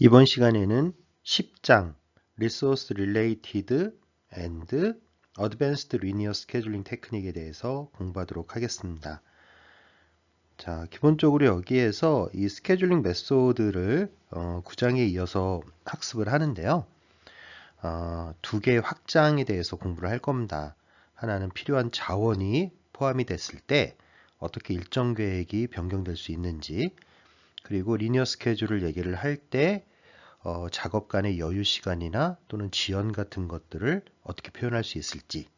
이번 시간에는 10장 Resource Related and Advanced Linear Scheduling Technique에 대해서 공부하도록 하겠습니다. 자, 기본적으로 여기에서 이 스케줄링 메소드를 9장에 이어서 학습을 하는데요. 두 개의 확장에 대해서 공부를 할 겁니다. 하나는 필요한 자원이 포함이 됐을 때 어떻게 일정 계획이 변경될 수 있는지, 그리고 리니어 스케줄을 얘기를 할때 작업 간의 여유 시간이나 또는 지연 같은 것들을 어떻게 표현할 수 있을지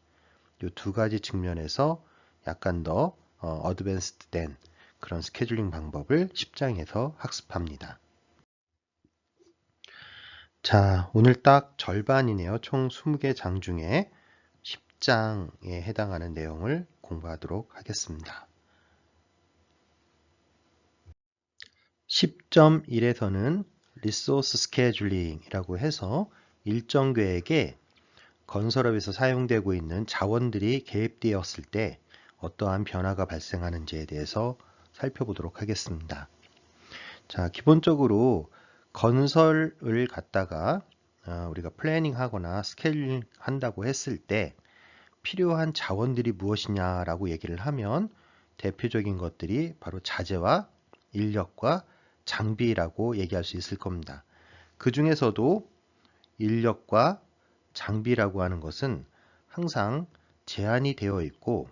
이 두 가지 측면에서 약간 더 어드밴스드 된 그런 스케줄링 방법을 10장에서 학습합니다. 자, 오늘 딱 절반이네요. 총 20개 장 중에 10장에 해당하는 내용을 공부하도록 하겠습니다. 10.1에서는 리소스 스케줄링이라고 해서 일정 계획에 건설업에서 사용되고 있는 자원들이 개입되었을 때 어떠한 변화가 발생하는지에 대해서 살펴보도록 하겠습니다. 자, 기본적으로 건설을 갖다가 우리가 플래닝 하거나 스케줄링 한다고 했을 때 필요한 자원들이 무엇이냐라고 얘기를 하면 대표적인 것들이 바로 자재와 인력과 장비라고 얘기할 수 있을 겁니다. 그 중에서도 인력과 장비라고 하는 것은 항상 제한이 되어 있고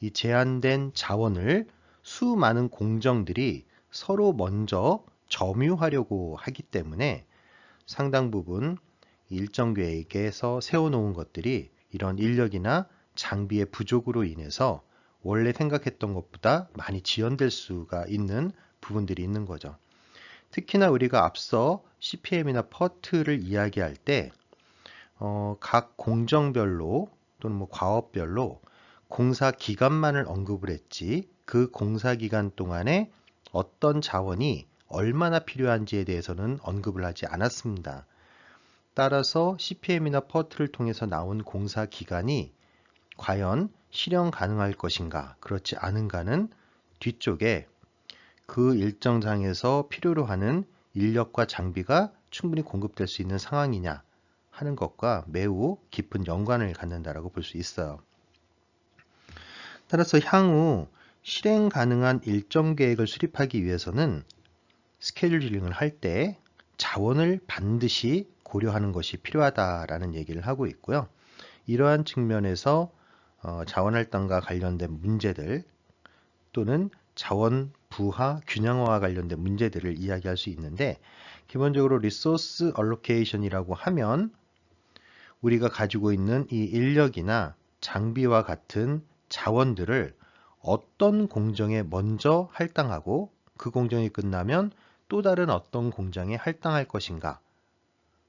이 제한된 자원을 수많은 공정들이 서로 먼저 점유하려고 하기 때문에 상당 부분 일정 계획에서 세워놓은 것들이 이런 인력이나 장비의 부족으로 인해서 원래 생각했던 것보다 많이 지연될 수가 있는 부분들이 있는 거죠. 특히나 우리가 앞서 CPM이나 퍼트를 이야기할 때 각 공정별로 또는 과업별로 공사 기간만을 언급을 했지 그 공사 기간 동안에 어떤 자원이 얼마나 필요한지에 대해서는 언급을 하지 않았습니다. 따라서 CPM이나 퍼트를 통해서 나온 공사 기간이 과연 실현 가능할 것인가 그렇지 않은가는 뒤쪽에 그 일정장에서 필요로 하는 인력과 장비가 충분히 공급될 수 있는 상황이냐 하는 것과 매우 깊은 연관을 갖는다라고 볼 수 있어요. 따라서 향후 실행 가능한 일정 계획을 수립하기 위해서는 스케줄링을 할 때 자원을 반드시 고려하는 것이 필요하다라는 얘기를 하고 있고요. 이러한 측면에서 자원 할당과 관련된 문제들 또는 자원 부하 균형화와 관련된 문제들을 이야기할 수 있는데 기본적으로 리소스 얼로케이션이라고 하면 우리가 가지고 있는 이 인력이나 장비와 같은 자원들을 어떤 공정에 먼저 할당하고 그 공정이 끝나면 또 다른 어떤 공정에 할당할 것인가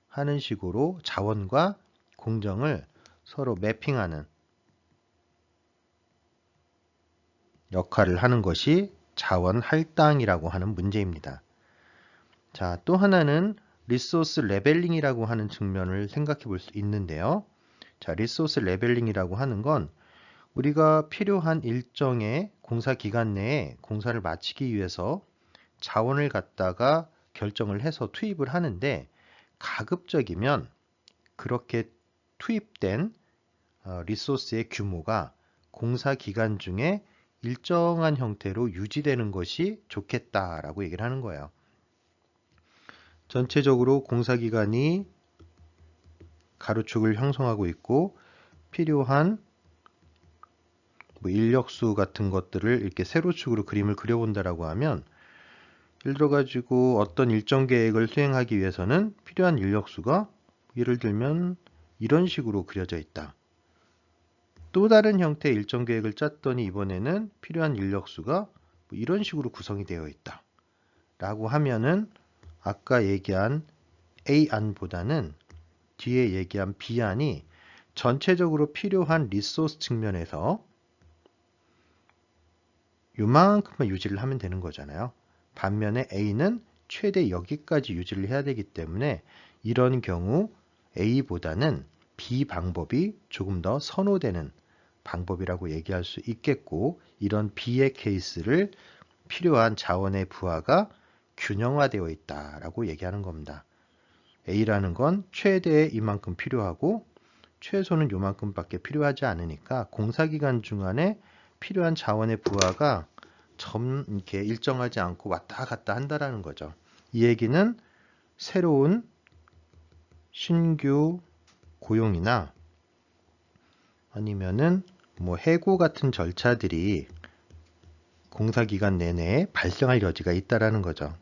하는 식으로 자원과 공정을 서로 매핑하는 역할을 하는 것이 자원 할당이라고 하는 문제입니다. 자, 또 하나는 리소스 레벨링이라고 하는 측면을 생각해 볼 수 있는데요. 자, 리소스 레벨링이라고 하는 건 우리가 필요한 일정의 공사 기간 내에 공사를 마치기 위해서 자원을 갖다가 결정을 해서 투입을 하는데 가급적이면 그렇게 투입된 리소스의 규모가 공사 기간 중에 일정한 형태로 유지되는 것이 좋겠다라고 얘기를 하는 거예요. 전체적으로 공사 기간이 가로축을 형성하고 있고 필요한 인력수 같은 것들을 이렇게 세로축으로 그림을 그려본다라고 하면 예를 들어 가지고 어떤 일정 계획을 수행하기 위해서는 필요한 인력수가 예를 들면 이런 식으로 그려져 있다. 또 다른 형태의 일정 계획을 짰더니 이번에는 필요한 인력수가 이런 식으로 구성이 되어 있다. 라고 하면은 아까 얘기한 A안보다는 뒤에 얘기한 B안이 전체적으로 필요한 리소스 측면에서 요만큼만 유지를 하면 되는 거잖아요. 반면에 A는 최대 여기까지 유지를 해야 되기 때문에 이런 경우 A보다는 B 방법이 조금 더 선호되는 방법이라고 얘기할 수 있겠고 이런 B의 케이스를 필요한 자원의 부하가 균형화되어 있다라고 얘기하는 겁니다. A라는 건 최대 이만큼 필요하고 최소는 요만큼밖에 필요하지 않으니까 공사기간 중간에 필요한 자원의 부하가 이렇게 일정하지 않고 왔다 갔다 한다라는 거죠. 이 얘기는 새로운 신규 고용이나 아니면은 뭐 해고 같은 절차들이 공사기간 내내 발생할 여지가 있다라는 거죠.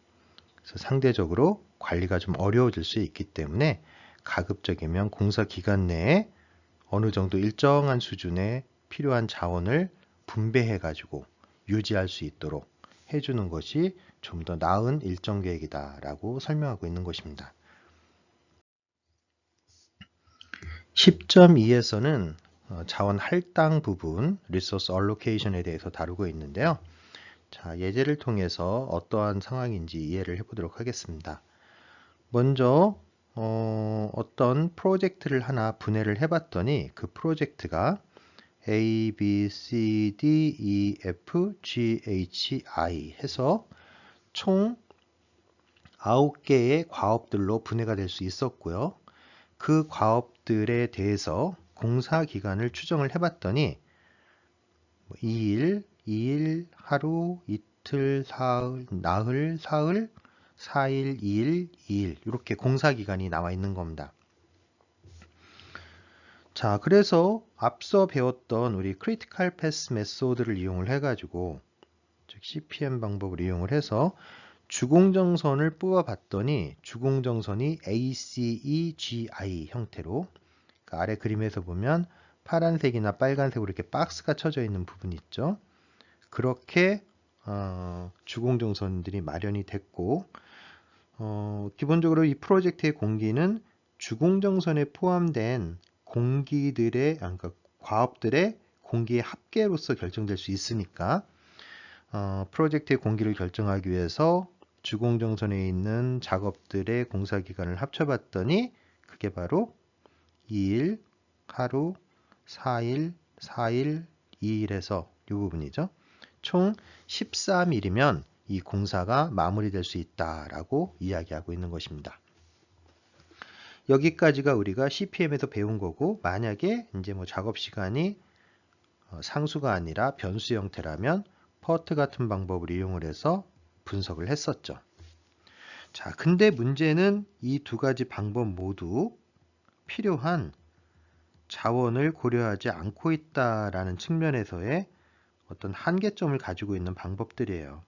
그래서 상대적으로 관리가 좀 어려워질 수 있기 때문에 가급적이면 공사기간 내에 어느 정도 일정한 수준의 필요한 자원을 분배해 가지고 유지할 수 있도록 해주는 것이 좀 더 나은 일정 계획이다라고 설명하고 있는 것입니다. 10.2에서는 자원 할당 부분, Resource Allocation에 대해서 다루고 있는데요. 자, 예제를 통해서 어떠한 상황인지 이해를 해보도록 하겠습니다. 먼저 어떤 프로젝트를 하나 분해를 해봤더니 그 프로젝트가 A, B, C, D, E, F, G, H, I 해서 총 9개의 과업들로 분해가 될 수 있었고요. 그 과업들에 대해서 공사 기간을 추정을 해봤더니 2일, 2일, 하루, 이틀, 사흘, 나흘, 사흘, 4일, 2일, 2일 이렇게 공사 기간이 나와 있는 겁니다. 자, 그래서 앞서 배웠던 우리 크리티컬 패스 메소드를 이용을 해가지고 즉 CPM 방법을 이용을 해서 주공정선을 뽑아봤더니 주공정선이 ACEGI 형태로 그 아래 그림에서 보면 파란색이나 빨간색으로 이렇게 박스가 쳐져 있는 부분이 있죠. 그렇게 주공정선들이 마련이 됐고 기본적으로 이 프로젝트의 공기는 주공정선에 포함된 공기들의 그러니까 과업들의 공기의 합계로서 결정될 수 있으니까 프로젝트의 공기를 결정하기 위해서 주공정선에 있는 작업들의 공사기간을 합쳐봤더니 그게 바로 2일, 하루, 4일, 4일, 2일에서 이 부분이죠. 총 13일이면 이 공사가 마무리될 수 있다라고 이야기하고 있는 것입니다. 여기까지가 우리가 CPM에서 배운 거고 만약에 이제 뭐 작업 시간이 상수가 아니라 변수 형태라면 퍼트 같은 방법을 이용을 해서 분석을 했었죠. 자, 근데 문제는 이 두 가지 방법 모두 필요한 자원을 고려하지 않고 있다라는 측면에서의 어떤 한계점을 가지고 있는 방법들이에요.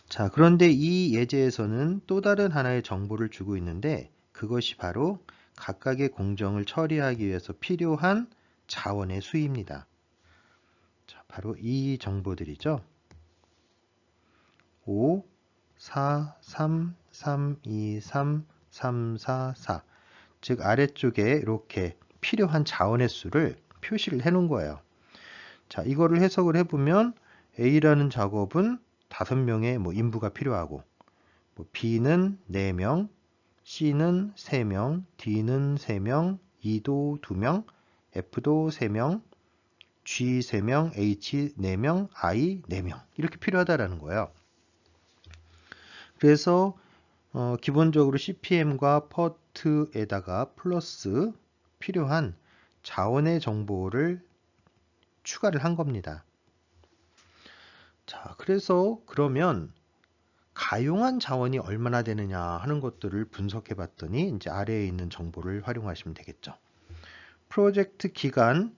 자, 그런데 이 예제에서는 또 다른 하나의 정보를 주고 있는데 그것이 바로 각각의 공정을 처리하기 위해서 필요한 자원의 수입니다. 자, 바로 이 정보들이죠. 5, 4, 3, 3, 2, 3, 3, 4, 4. 즉 아래쪽에 이렇게 필요한 자원의 수를 표시를 해 놓은 거예요. 자, 이거를 해석을 해보면 A라는 작업은 5명의 뭐 인부가 필요하고 뭐 B는 4명, C는 3명, D는 3명, E도 2명, F도 3명, G 3명, H 4명, I 4명 이렇게 필요하다라는 거예요. 그래서 기본적으로 CPM과 퍼트에다가 플러스 필요한 자원의 정보를 추가를 한 겁니다. 자, 그래서 그러면 가용한 자원이 얼마나 되느냐 하는 것들을 분석해 봤더니 이제 아래에 있는 정보를 활용하시면 되겠죠. 프로젝트 기간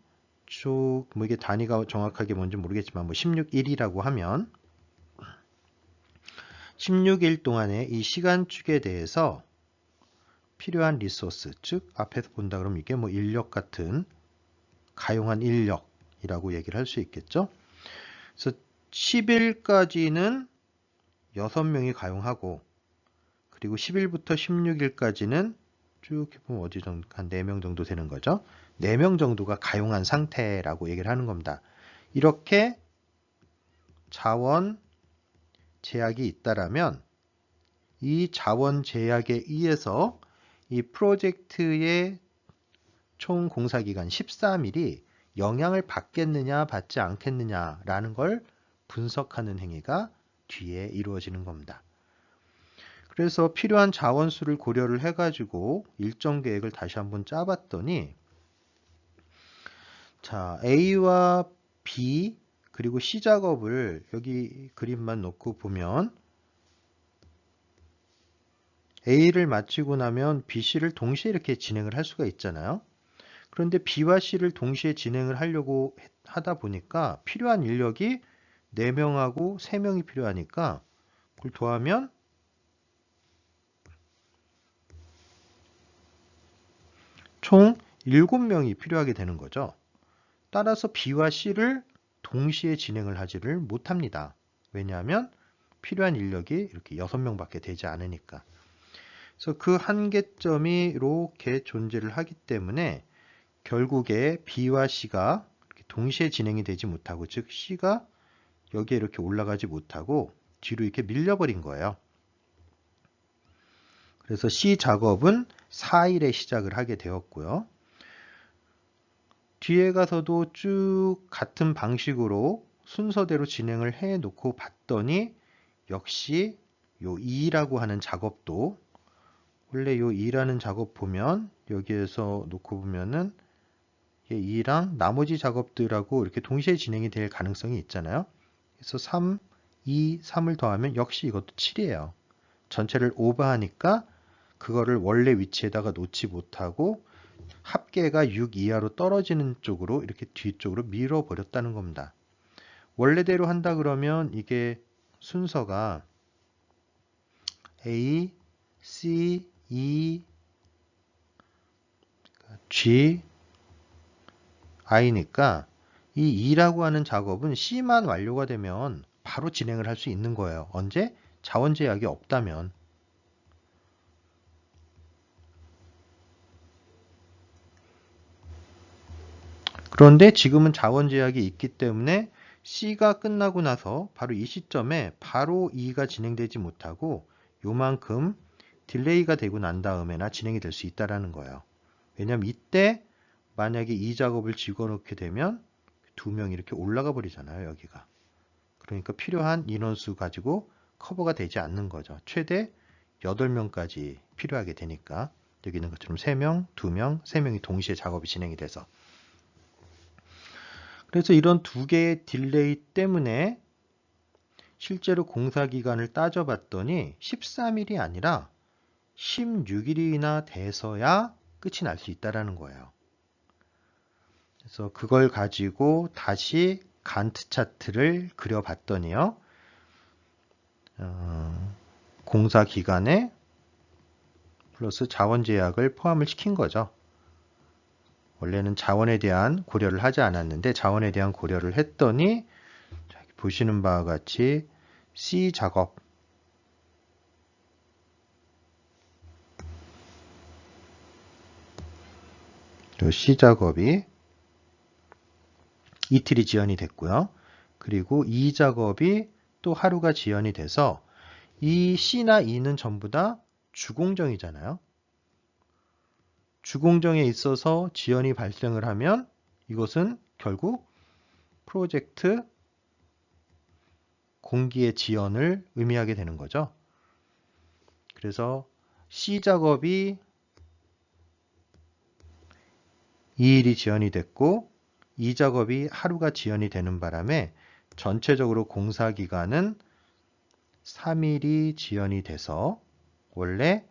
쭉 뭐 이게 단위가 정확하게 뭔지 모르겠지만 뭐 16일이라고 하면 16일 동안의 이 시간축에 대해서 필요한 리소스, 즉 앞에서 본다 그러면 이게 뭐 인력 같은 가용한 인력이라고 얘기를 할 수 있겠죠. 그래서 10일까지는 6명이 가용하고 그리고 10일부터 16일까지는 쭉 해보면 어디 정도 한 4명 정도 되는 거죠. 4명 정도가 가용한 상태라고 얘기를 하는 겁니다. 이렇게 자원 제약이 있다라면 이 자원 제약에 의해서 이 프로젝트의 총 공사기간 13일이 영향을 받겠느냐 받지 않겠느냐라는 걸 분석하는 행위가 뒤에 이루어지는 겁니다. 그래서 필요한 자원수를 고려를 해가지고 일정 계획을 다시 한번 짜봤더니 자, A와 B 그리고 C 작업을 여기 그림만 놓고 보면 A를 마치고 나면 B, C를 동시에 이렇게 진행을 할 수가 있잖아요. 그런데 B와 C를 동시에 진행을 하려고 하다 보니까 필요한 인력이 4명하고 3명이 필요하니까 그걸 더하면 총 7명이 필요하게 되는 거죠. 따라서 B와 C를 동시에 진행을 하지를 못합니다. 왜냐하면 필요한 인력이 이렇게 6명밖에 되지 않으니까. 그래서 그 한계점이 이렇게 존재를 하기 때문에 결국에 B와 C가 이렇게 동시에 진행이 되지 못하고, 즉 C가 여기에 이렇게 올라가지 못하고 뒤로 이렇게 밀려버린 거예요. 그래서 C 작업은 4일에 시작을 하게 되었고요. 뒤에 가서도 쭉 같은 방식으로 순서대로 진행을 해 놓고 봤더니 역시 요 2라고 하는 작업도 원래 요 2라는 작업 보면 여기에서 놓고 보면은 2랑 나머지 작업들하고 이렇게 동시에 진행이 될 가능성이 있잖아요. 그래서 3, 2, 3을 더하면 역시 이것도 7이에요. 전체를 오버하니까 그거를 원래 위치에다가 놓지 못하고 합계가 6 이하로 떨어지는 쪽으로 이렇게 뒤쪽으로 밀어버렸다는 겁니다. 원래대로 한다 그러면 이게 순서가 A, C, E, G, I니까 이 2라고 하는 작업은 C만 완료가 되면 바로 진행을 할 수 있는 거예요. 언제? 자원 제약이 없다면. 그런데 지금은 자원 제약이 있기 때문에 C가 끝나고 나서 바로 이 시점에 바로 E가 진행되지 못하고 요만큼 딜레이가 되고 난 다음에나 진행이 될 수 있다는 거예요. 왜냐하면 이때 만약에 이 작업을 집어넣게 되면 2명이 이렇게 올라가 버리잖아요. 여기가. 그러니까 필요한 인원수 가지고 커버가 되지 않는 거죠. 최대 8명까지 필요하게 되니까 여기 있는 것처럼 3명, 2명, 3명이 동시에 작업이 진행이 돼서 그래서 이런 두 개의 딜레이 때문에 실제로 공사 기간을 따져봤더니 13일이 아니라 16일이나 돼서야 끝이 날 수 있다는 거예요. 그래서 그걸 가지고 다시 간트 차트를 그려봤더니요. 공사 기간에 플러스 자원 제약을 포함을 시킨 거죠. 원래는 자원에 대한 고려를 하지 않았는데 자원에 대한 고려를 했더니 보시는 바와 같이 C 작업 C 작업이 이틀이 지연이 됐고요. 그리고 E 작업이 또 하루가 지연이 돼서 이 C나 E는 전부 다 주공정이잖아요. 주공정에 있어서 지연이 발생을 하면 이것은 결국 프로젝트 공기의 지연을 의미하게 되는 거죠. 그래서 C 작업이 2일이 지연이 됐고 E 작업이 하루가 지연이 되는 바람에 전체적으로 공사 기간은 3일이 지연이 돼서 원래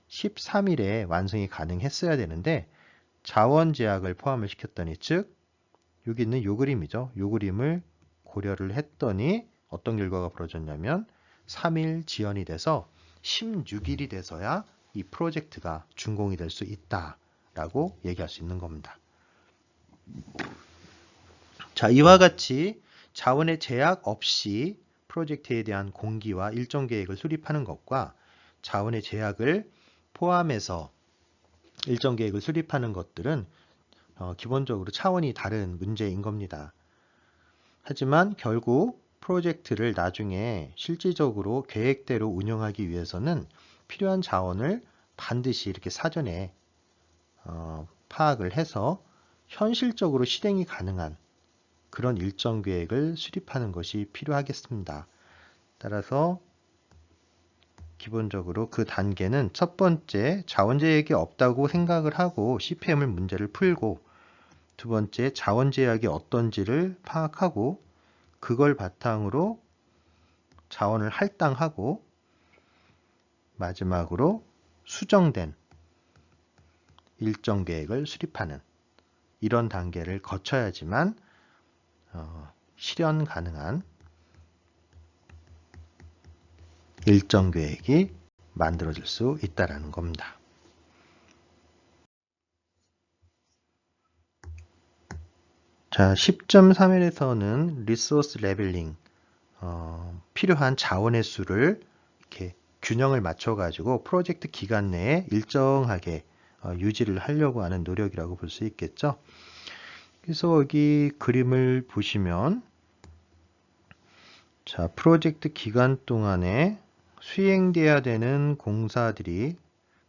13일에 완성이 가능했어야 되는데 자원 제약을 포함을 시켰더니 즉 여기 있는 요 그림이죠. 요 그림을 고려를 했더니 어떤 결과가 벌어졌냐면 3일 지연이 돼서 16일이 돼서야 이 프로젝트가 준공이 될 수 있다라고 얘기할 수 있는 겁니다. 자, 이와 같이 자원의 제약 없이 프로젝트에 대한 공기와 일정 계획을 수립하는 것과 자원의 제약을 포함해서 일정 계획을 수립하는 것들은 기본적으로 차원이 다른 문제인 겁니다. 하지만 결국 프로젝트를 나중에 실질적으로 계획대로 운영하기 위해서는 필요한 자원을 반드시 이렇게 사전에 파악을 해서 현실적으로 실행이 가능한 그런 일정 계획을 수립하는 것이 필요하겠습니다. 따라서 기본적으로 그 단계는 첫 번째 자원 제약이 없다고 생각을 하고 CPM을 문제를 풀고, 두 번째 자원 제약이 어떤지를 파악하고 그걸 바탕으로 자원을 할당하고, 마지막으로 수정된 일정 계획을 수립하는 이런 단계를 거쳐야지만 실현 가능한 일정 계획이 만들어질 수 있다는 겁니다. 자, 10.3일에서는 리소스 레벨링, 필요한 자원의 수를 이렇게 균형을 맞춰가지고 프로젝트 기간 내에 일정하게 유지를 하려고 하는 노력이라고 볼 수 있겠죠. 그래서 여기 그림을 보시면, 자, 프로젝트 기간 동안에 수행돼야 되는 공사들이,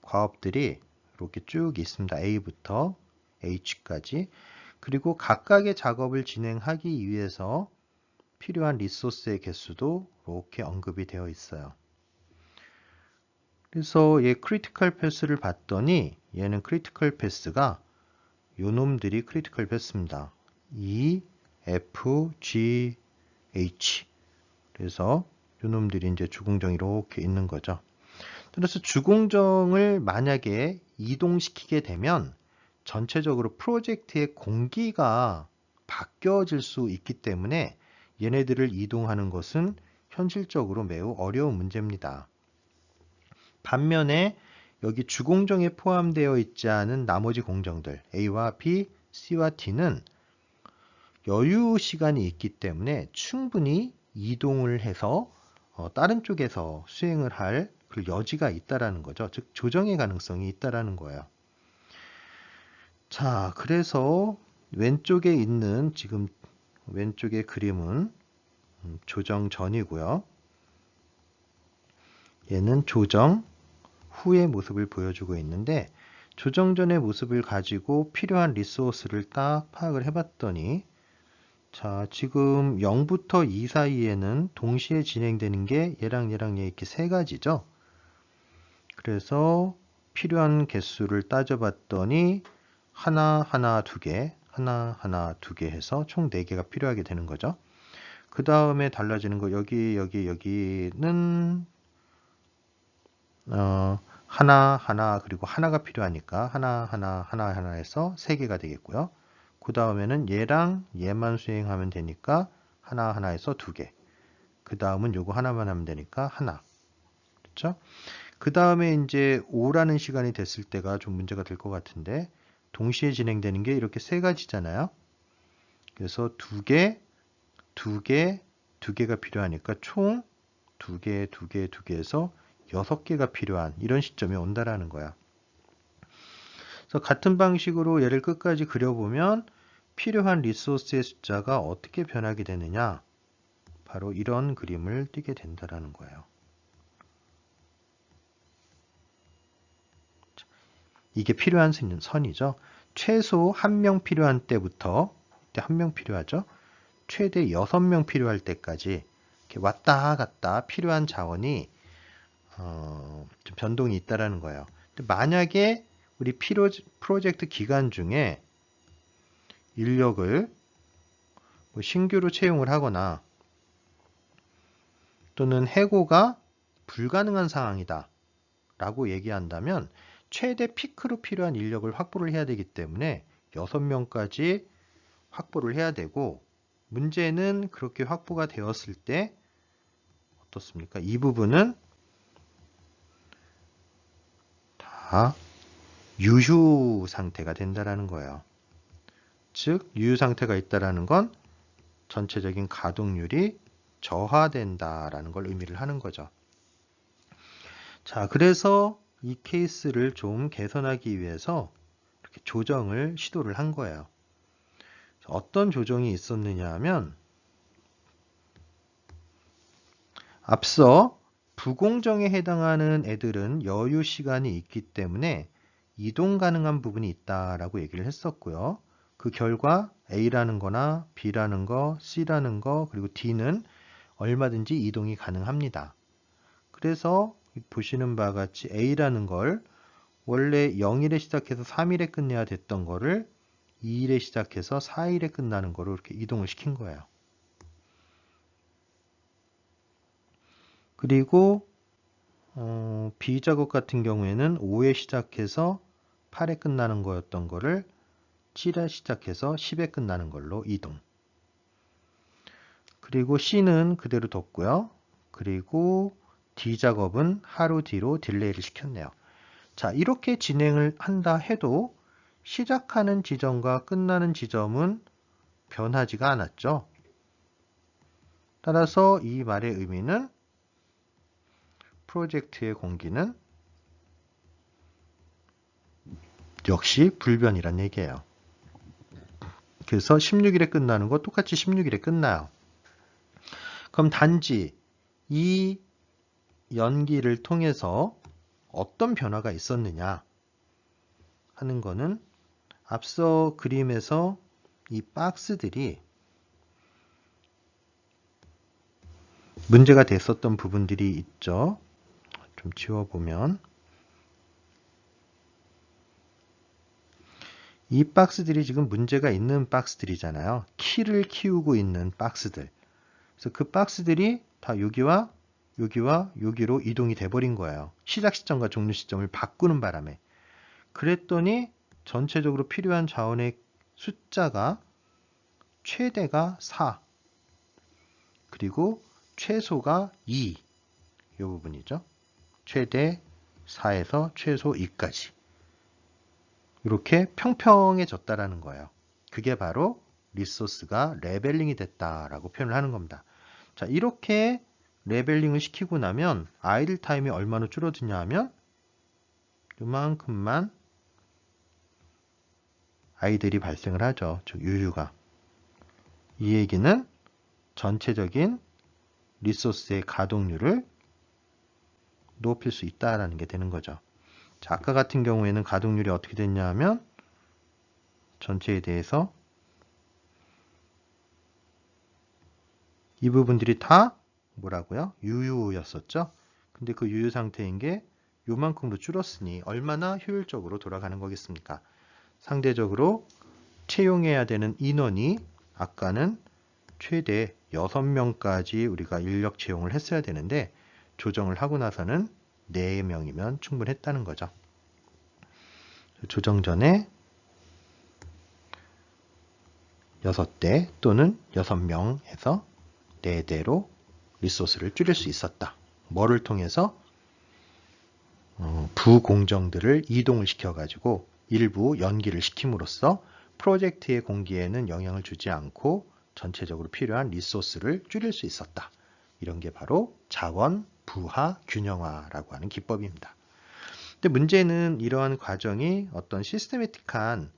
과업들이 이렇게 쭉 있습니다. A부터 H까지. 그리고 각각의 작업을 진행하기 위해서 필요한 리소스의 개수도 이렇게 언급이 되어 있어요. 그래서 얘 크리티컬 패스를 봤더니 얘는 크리티컬 패스가 요 놈들이 크리티컬 패스입니다. E, F, G, H. 그래서 요 놈들이 이제 주공정이 이렇게 있는 거죠. 그래서 주공정을 만약에 이동시키게 되면 전체적으로 프로젝트의 공기가 바뀌어질 수 있기 때문에 얘네들을 이동하는 것은 현실적으로 매우 어려운 문제입니다. 반면에 여기 주공정에 포함되어 있지 않은 나머지 공정들 A와 B, C와 D는 여유 시간이 있기 때문에 충분히 이동을 해서 다른 쪽에서 수행을 할 그 여지가 있다라는 거죠. 즉 조정의 가능성이 있다라는 거예요. 자, 그래서 왼쪽에 있는 지금 왼쪽의 그림은 조정 전이고요. 얘는 조정 후의 모습을 보여주고 있는데, 조정 전의 모습을 가지고 필요한 리소스를 딱 파악을 해봤더니, 자, 지금 0부터 2 사이에는 동시에 진행되는 게 얘랑 얘 이렇게 세 가지죠. 그래서 필요한 개수를 따져봤더니 하나, 두 개, 하나, 두 개 해서 총 4개가 필요하게 되는 거죠. 그 다음에 달라지는 거 여기는 하나 그리고 하나가 필요하니까 하나 해서 3개가 되겠고요. 그 다음에는 얘랑 얘만 수행하면 되니까 하나 해서 2개. 그 다음은 요거 하나만 하면 되니까 하나. 그렇죠? 그 다음에 이제 5라는 시간이 됐을 때가 좀 문제가 될 것 같은데, 동시에 진행되는 게 이렇게 3가지잖아요. 그래서 2개, 2개, 2개가 필요하니까 총 2개 해서 6개가 필요한 이런 시점이 온다라는 거야. 그래서 같은 방식으로 얘를 끝까지 그려보면 필요한 리소스의 숫자가 어떻게 변하게 되느냐, 바로 이런 그림을 띄게 된다라는 거예요. 이게 필요한 선이죠. 최소 1명 필요한 때부터, 이때 1명 필요하죠. 최대 6명 필요할 때까지 이렇게 왔다 갔다 필요한 자원이 좀 변동이 있다라는 거예요. 만약에 우리 프로젝트 기간 중에 인력을 뭐 신규로 채용을 하거나 또는 해고가 불가능한 상황이다 라고 얘기한다면 최대 피크로 필요한 인력을 확보를 해야 되기 때문에 6명까지 확보를 해야 되고, 문제는 그렇게 확보가 되었을 때 어떻습니까? 이 부분은 다 유휴 상태가 된다라는 거예요. 즉 유휴 상태가 있다라는 건 전체적인 가동률이 저하된다라는 걸 의미를 하는 거죠. 자, 그래서 이 케이스를 좀 개선하기 위해서 이렇게 조정을 시도를 한 거예요. 어떤 조정이 있었느냐 하면, 앞서 부공정에 해당하는 애들은 여유 시간이 있기 때문에 이동 가능한 부분이 있다라고 얘기를 했었고요. 그 결과 A라는 거나 B라는 거, C라는 거, 그리고 D는 얼마든지 이동이 가능합니다. 그래서 보시는 바와 같이 A라는 걸 원래 0일에 시작해서 3일에 끝내야 됐던 거를 2일에 시작해서 4일에 끝나는 거로 이렇게 이동을 시킨 거예요. 그리고 B 작업 같은 경우에는 5에 시작해서 8에 끝나는 거였던 거를 7에 시작해서 10에 끝나는 걸로 이동. 그리고 C는 그대로 뒀고요. 그리고 D 작업은 하루 뒤로 딜레이를 시켰네요. 자, 이렇게 진행을 한다 해도 시작하는 지점과 끝나는 지점은 변하지가 않았죠. 따라서 이 말의 의미는 프로젝트의 공기는 역시 불변이란 얘기예요. 그래서 16일에 끝나는 거 똑같이 16일에 끝나요. 그럼 단지 이 연기를 통해서 어떤 변화가 있었느냐 하는 거는 앞서 그림에서 이 박스들이 문제가 됐었던 부분들이 있죠. 좀 지워보면 이 박스들이 지금 문제가 있는 박스들이잖아요. 키를 키우고 있는 박스들. 그래서 그 박스들이 다 여기와 여기와 여기로 이동이 돼버린 거예요. 시작 시점과 종료 시점을 바꾸는 바람에. 그랬더니 전체적으로 필요한 자원의 숫자가 최대가 4 그리고 최소가 2 이 부분이죠. 최대 4에서 최소 2까지 이렇게 평평해졌다라는 거예요. 그게 바로 리소스가 레벨링이 됐다라고 표현을 하는 겁니다. 자, 이렇게 레벨링을 시키고 나면 아이들 타임이 얼마나 줄어드냐 하면 이만큼만 아이들이 발생을 하죠. 즉 유유가. 이 얘기는 전체적인 리소스의 가동률을 높일 수 있다라는 게 되는 거죠. 자, 아까 같은 경우에는 가동률이 어떻게 됐냐 하면 전체에 대해서 이 부분들이 다 뭐라고요? 유유였었죠. 근데 그 유유 상태인 게 요만큼으로 줄었으니 얼마나 효율적으로 돌아가는 거겠습니까? 상대적으로 채용해야 되는 인원이 아까는 최대 6명까지 우리가 인력 채용을 했어야 되는데 조정을 하고 나서는 4명이면 충분했다는 거죠. 조정 전에 6대 또는 6명 해서 4대로 리소스를 줄일 수 있었다. 뭐를 통해서? 부공정들을 이동을 시켜가지고 일부 연기를 시킴으로써 프로젝트의 공기에는 영향을 주지 않고 전체적으로 필요한 리소스를 줄일 수 있었다. 이런 게 바로 자원 부하 균형화라고 하는 기법입니다. 근데 문제는 이러한 과정이 어떤 시스테매틱한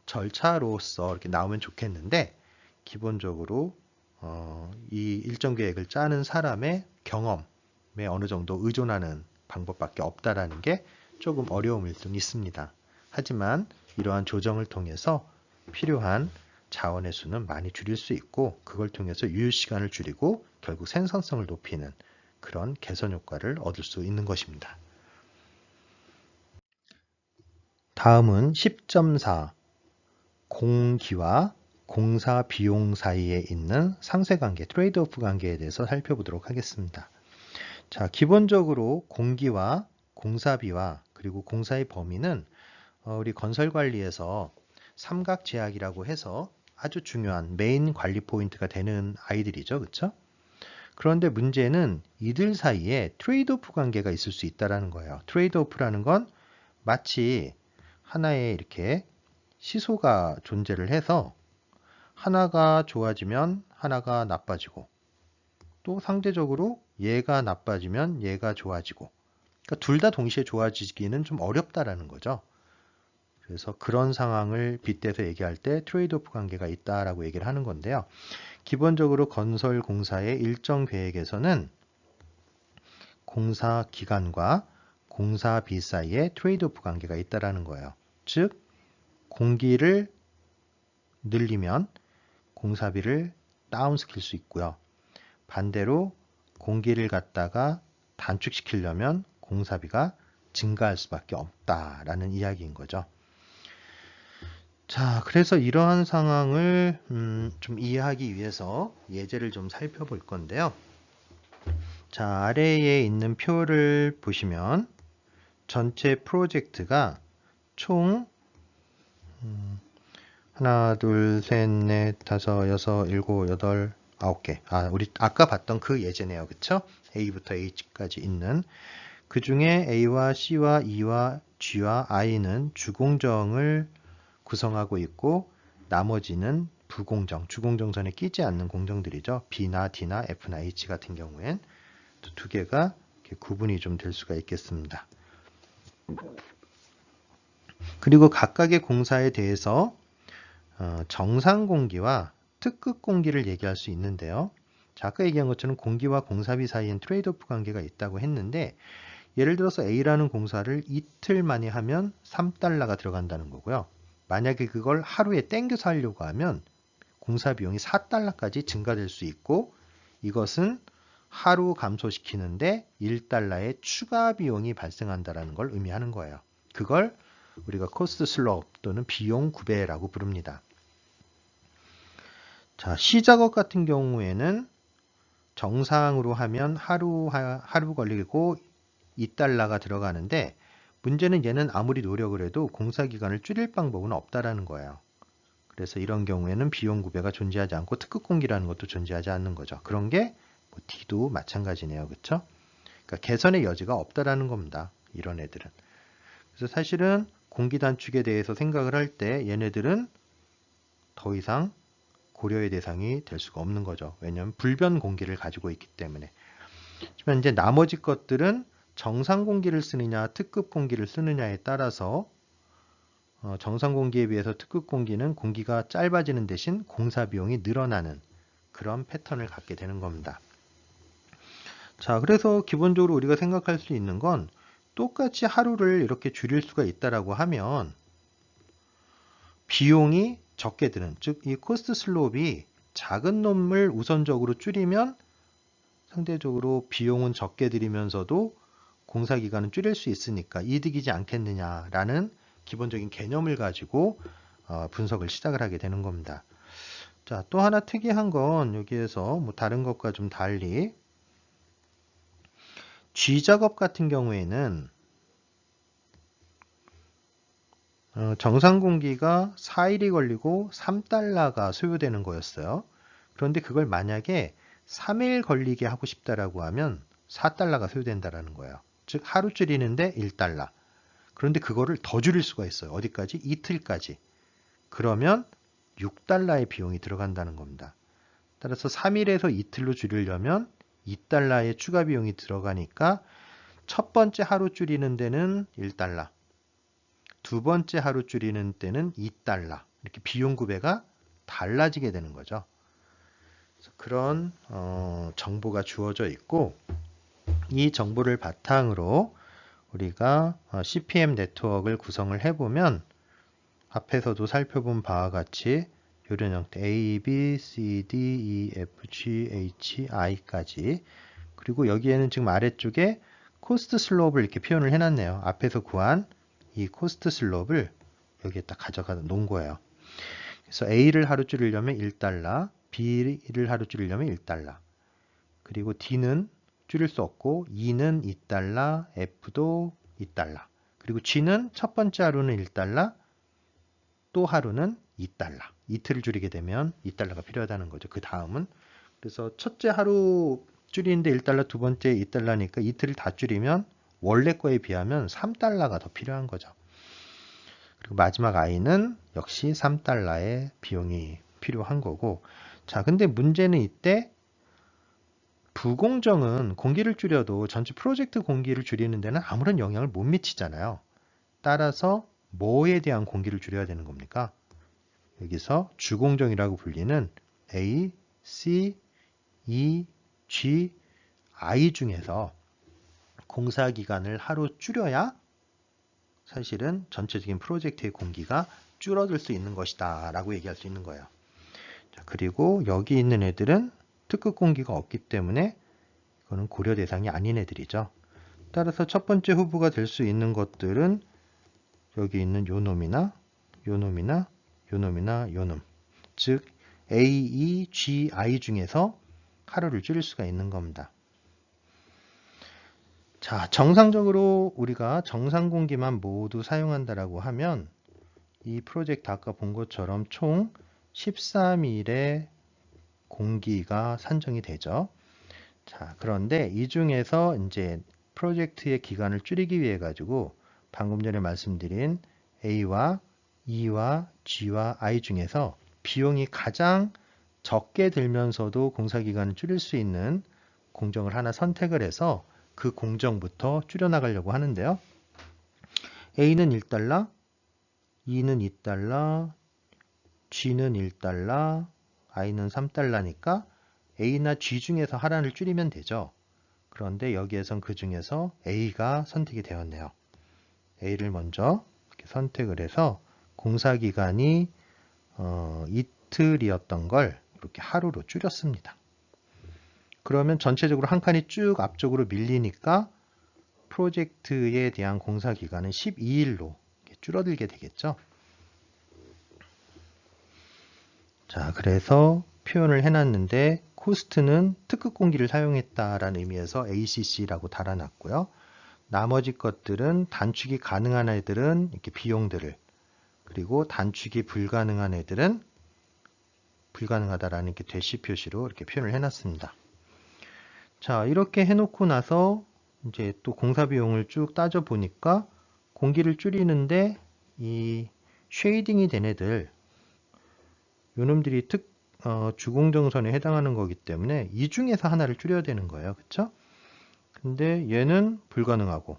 절차로서 이렇게 나오면 좋겠는데 기본적으로 이 일정 계획을 짜는 사람의 경험에 어느 정도 의존하는 방법밖에 없다라는 게 조금 어려움일 수는 있습니다. 하지만 이러한 조정을 통해서 필요한 자원의 수는 많이 줄일 수 있고 그걸 통해서 유효 시간을 줄이고 결국 생산성을 높이는 그런 개선 효과를 얻을 수 있는 것입니다. 다음은 10.4 공기와 공사 비용 사이에 있는 상쇄관계, 트레이드오프 관계에 대해서 살펴보도록 하겠습니다. 자, 기본적으로 공기와 공사비와 그리고 공사의 범위는 우리 건설관리에서 삼각제약이라고 해서 아주 중요한 메인 관리 포인트가 되는 아이들이죠. 그렇죠? 그런데 문제는 이들 사이에 트레이드오프 관계가 있을 수 있다는 거예요. 트레이드오프라는 건 마치 하나의 이렇게 시소가 존재를 해서 하나가 좋아지면 하나가 나빠지고 또 상대적으로 얘가 나빠지면 얘가 좋아지고 그러니까 둘 다 동시에 좋아지기는 좀 어렵다라는 거죠. 그래서 그런 상황을 빗대서 얘기할 때 트레이드오프 관계가 있다라고 얘기를 하는 건데요. 기본적으로 건설 공사의 일정 계획에서는 공사 기간과 공사비 사이에 트레이드오프 관계가 있다라는 거예요. 즉 공기를 늘리면 공사비를 다운시킬 수 있고요. 반대로 공기를 갖다가 단축시키려면 공사비가 증가할 수밖에 없다라는 이야기인 거죠. 자, 그래서 이러한 상황을 좀 이해하기 위해서 예제를 좀 살펴볼 건데요. 자, 아래에 있는 표를 보시면 전체 프로젝트가 총 하나, 둘, 셋, 넷, 다섯, 여섯, 일곱, 여덟, 9개. 우리 아까 봤던 그 예제네요. 그쵸? A부터 H까지 있는. 그 중에 A와 C와 E와 G와 I는 주공정을 구성하고 있고, 나머지는 부공정, 주공정선에 끼지 않는 공정들이죠. B나 D나 F나 H 같은 경우엔 두 개가 이렇게 구분이 좀 될 수가 있겠습니다. 그리고 각각의 공사에 대해서 정상 공기와 특급 공기를 얘기할 수 있는데요. 자, 아까 얘기한 것처럼 공기와 공사비 사이엔 트레이드오프 관계가 있다고 했는데, 예를 들어서 A라는 공사를 이틀 만에 하면 3달러가 들어간다는 거고요. 만약에 그걸 하루에 땡겨서 하려고 하면 공사 비용이 4달러까지 증가될 수 있고, 이것은 하루 감소시키는데 1달러의 추가 비용이 발생한다는 걸 의미하는 거예요. 그걸 우리가 코스트 슬로프 또는 비용 구배라고 부릅니다. 자, C 작업 같은 경우에는 정상으로 하면 하루 걸리고 2달러가 들어가는데, 문제는 얘는 아무리 노력을 해도 공사 기간을 줄일 방법은 없다라는 거예요. 그래서 이런 경우에는 비용 구배가 존재하지 않고 특급 공기라는 것도 존재하지 않는 거죠. 그런 게 D도 마찬가지네요. 그렇죠? 그러니까 개선의 여지가 없다라는 겁니다. 이런 애들은. 그래서 사실은 공기 단축에 대해서 생각을 할 때 얘네들은 더 이상 고려의 대상이 될 수가 없는 거죠. 왜냐하면 불변 공기를 가지고 있기 때문에. 하지만 이제 나머지 것들은 정상 공기를 쓰느냐 특급 공기를 쓰느냐에 따라서 정상 공기에 비해서 특급 공기는 공기가 짧아지는 대신 공사 비용이 늘어나는 그런 패턴을 갖게 되는 겁니다. 자, 그래서 기본적으로 우리가 생각할 수 있는 건 똑같이 하루를 이렇게 줄일 수가 있다라고 하면 비용이 적게 드는, 즉 이 코스트 슬롭이 작은 놈을 우선적으로 줄이면 상대적으로 비용은 적게 들이면서도 공사 기간은 줄일 수 있으니까 이득이지 않겠느냐라는 기본적인 개념을 가지고 분석을 시작을 하게 되는 겁니다. 자, 또 하나 특이한 건 여기에서 뭐 다른 것과 좀 달리 G 작업 같은 경우에는 정상 공기가 4일이 걸리고 3달러가 소요되는 거였어요. 그런데 그걸 만약에 3일 걸리게 하고 싶다라고 하면 4달러가 소요된다라는 거예요. 즉 하루 줄이는데 1달러. 그런데 그거를 더 줄일 수가 있어요. 어디까지? 이틀까지. 그러면 6달러의 비용이 들어간다는 겁니다. 따라서 3일에서 이틀로 줄이려면 2달러의 추가 비용이 들어가니까 첫 번째 하루 줄이는 데는 1달러, 두 번째 하루 줄이는 때는 2달러. 이렇게 비용 구배가 달라지게 되는 거죠. 그래서 그런 정보가 주어져 있고, 이 정보를 바탕으로 우리가 CPM 네트워크를 구성을 해보면 앞에서도 살펴본 바와 같이 이런 형태 A, B, C, D, E, F, G, H, I까지, 그리고 여기에는 지금 아래쪽에 코스트 슬롭을 이렇게 표현을 해놨네요. 앞에서 구한 이 코스트 슬롭을 여기에 딱 가져가 놓은 거예요. 그래서 A를 하루 줄이려면 1달러, B를 하루 줄이려면 1달러, 그리고 D는 줄일 수 없고 E는 2달러, F도 2달러, 그리고 G는 첫 번째 하루는 1달러, 또 하루는 2달러. 이틀을 줄이게 되면 2달러가 필요하다는 거죠. 그 다음은. 그래서 첫째 하루 줄이는데 1달러, 두 번째 2달러니까 이틀을 다 줄이면 원래 거에 비하면 3달러가 더 필요한 거죠. 그리고 마지막 I는 역시 3달러의 비용이 필요한 거고. 자, 근데 문제는 이때 부공정은 공기를 줄여도 전체 프로젝트 공기를 줄이는 데는 아무런 영향을 못 미치잖아요. 따라서 뭐에 대한 공기를 줄여야 되는 겁니까? 여기서 주공정이라고 불리는 A, C, E, G, I 중에서 공사 기간을 하루 줄여야 사실은 전체적인 프로젝트의 공기가 줄어들 수 있는 것이다 라고 얘기할 수 있는 거예요. 자, 그리고 여기 있는 애들은 특급 공기가 없기 때문에 이거는 고려 대상이 아닌 애들이죠. 따라서 첫 번째 후보가 될 수 있는 것들은 여기 있는 요 놈이나 요 놈이나 요 놈이나 요 놈. 즉 A, E, G, I 중에서 하루를 줄일 수가 있는 겁니다. 자, 정상적으로 우리가 정상 공기만 모두 사용한다라고 하면 이 프로젝트 아까 본 것처럼 총 13일의 공기가 산정이 되죠. 자, 그런데 이 중에서 이제 프로젝트의 기간을 줄이기 위해 가지고 방금 전에 말씀드린 A와 E와 G와 I 중에서 비용이 가장 적게 들면서도 공사 기간을 줄일 수 있는 공정을 하나 선택을 해서 그 공정부터 줄여나가려고 하는데요. A는 1달러, E는 2달러, G는 1달러, I는 3달러니까 A나 G 중에서 하나를 줄이면 되죠. 그런데 여기에선 그 중에서 A가 선택이 되었네요. A를 먼저 이렇게 선택을 해서 공사기간이 이틀이었던 걸 이렇게 하루로 줄였습니다. 그러면 전체적으로 한 칸이 쭉 앞쪽으로 밀리니까 프로젝트에 대한 공사기간은 12일로 줄어들게 되겠죠. 자, 그래서 표현을 해놨는데 코스트는 특급 공기를 사용했다라는 의미에서 ACC라고 달아놨고요. 나머지 것들은 단축이 가능한 애들은 이렇게 비용들을, 그리고 단축이 불가능한 애들은 불가능하다라는 이렇게 대시 표시로 이렇게 표현을 해놨습니다. 자, 이렇게 해놓고 나서 이제 또 공사 비용을 쭉 따져 보니까 공기를 줄이는데 이 쉐이딩이 된 애들, 요놈들이 주공정선에 해당하는 거기 때문에 이 중에서 하나를 줄여야 되는 거예요. 그쵸? 근데 얘는 불가능하고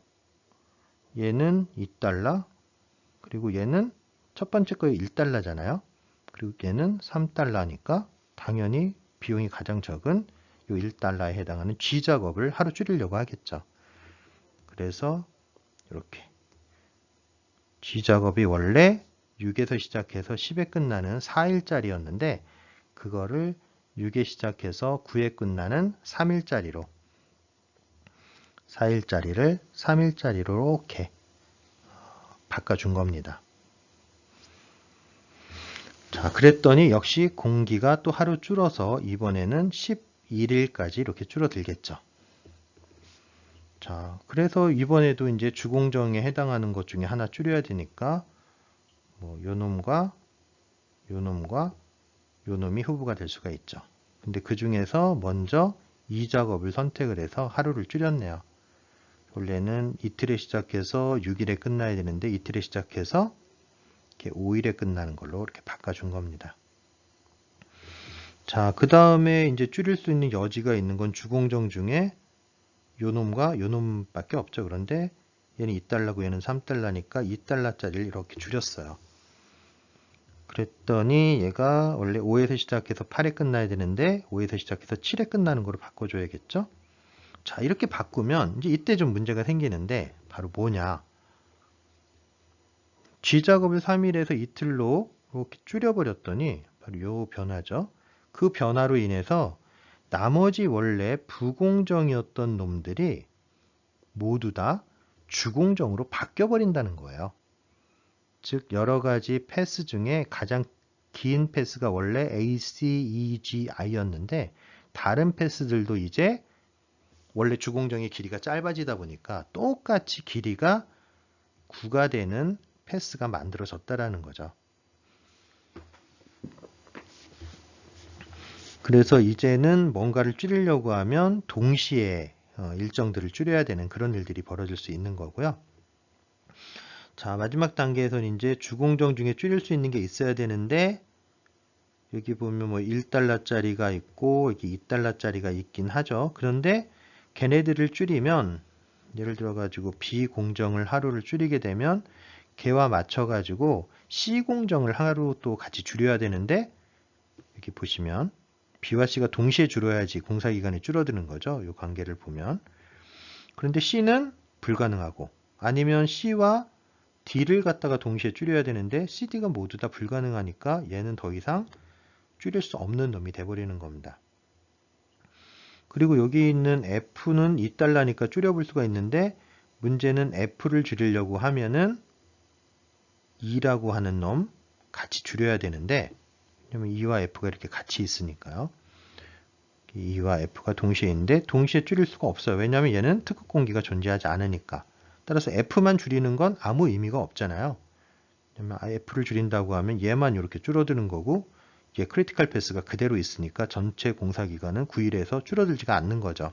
얘는 2달러, 그리고 얘는 첫 번째 거에 1달러잖아요. 그리고 얘는 3달러니까 당연히 비용이 가장 적은 요 1달러에 해당하는 G 작업을 하루 줄이려고 하겠죠. 그래서 이렇게 G 작업이 원래 6에서 시작해서 10에 끝나는 4일짜리였는데 그거를 6에 시작해서 9에 끝나는 3일짜리로 4일짜리를 3일짜리로 이렇게 바꿔준 겁니다. 자, 그랬더니 역시 공기가 또 하루 줄어서 이번에는 11일까지 이렇게 줄어들겠죠. 자, 그래서 이번에도 이제 주공정에 해당하는 것 중에 하나 줄여야 되니까 뭐 요놈과 요놈과 요놈이 후보가 될 수가 있죠. 근데 그 중에서 먼저 이 작업을 선택을 해서 하루를 줄였네요. 원래는 이틀에 시작해서 6일에 끝나야 되는데 이틀에 시작해서 이렇게 5일에 끝나는 걸로 이렇게 바꿔준 겁니다. 자, 그 다음에 이제 줄일 수 있는 여지가 있는 건 주공정 중에 요놈과 요놈밖에 없죠. 그런데 얘는 2달러고 얘는 3달러니까 2달러짜리를 이렇게 줄였어요. 그랬더니 얘가 원래 5에서 시작해서 8에 끝나야 되는데 5에서 시작해서 7에 끝나는 거로 바꿔줘야겠죠. 자, 이렇게 바꾸면 이제 이때 좀 문제가 생기는데 바로 뭐냐. G 작업을 3일에서 이틀로 이렇게 줄여버렸더니 바로 요 변화죠. 그 변화로 인해서 나머지 원래 부공정이었던 놈들이 모두 다 주공정으로 바뀌어버린다는 거예요. 즉 여러 가지 패스 중에 가장 긴 패스가 원래 A, C, E, G, I였는데 다른 패스들도 이제 원래 주공정의 길이가 짧아지다 보니까 똑같이 길이가 9가 되는 패스가 만들어졌다라는 거죠. 그래서 이제는 뭔가를 줄이려고 하면 동시에 일정들을 줄여야 되는 그런 일들이 벌어질 수 있는 거고요. 자, 마지막 단계에서는 이제 주공정 중에 줄일 수 있는 게 있어야 되는데 여기 보면 뭐 1달러짜리가 있고 여기 2달러짜리가 있긴 하죠. 그런데 걔네들을 줄이면 예를 들어 가지고 B공정을 하루를 줄이게 되면 걔와 맞춰 가지고 C공정을 하루 또 같이 줄여야 되는데 여기 보시면 B와 C가 동시에 줄어야지 공사기간이 줄어드는 거죠. 이 관계를 보면. 그런데 C는 불가능하고 아니면 C와 D를 갖다가 동시에 줄여야 되는데 CD가 모두 다 불가능하니까 얘는 더 이상 줄일 수 없는 놈이 돼버리는 겁니다. 그리고 여기 있는 F는 2달러니까 줄여볼 수가 있는데 문제는 F를 줄이려고 하면은 2라고 하는 놈 같이 줄여야 되는데 왜냐면 2와 F가 이렇게 같이 있으니까요. 2와 F가 동시에 있는데 동시에 줄일 수가 없어요. 왜냐하면 얘는 특급 공기가 존재하지 않으니까. 따라서 F만 줄이는 건 아무 의미가 없잖아요. 왜냐면 F를 줄인다고 하면 얘만 이렇게 줄어드는 거고 얘 크리티컬 패스가 그대로 있으니까 전체 공사기간은 9일에서 줄어들지가 않는 거죠.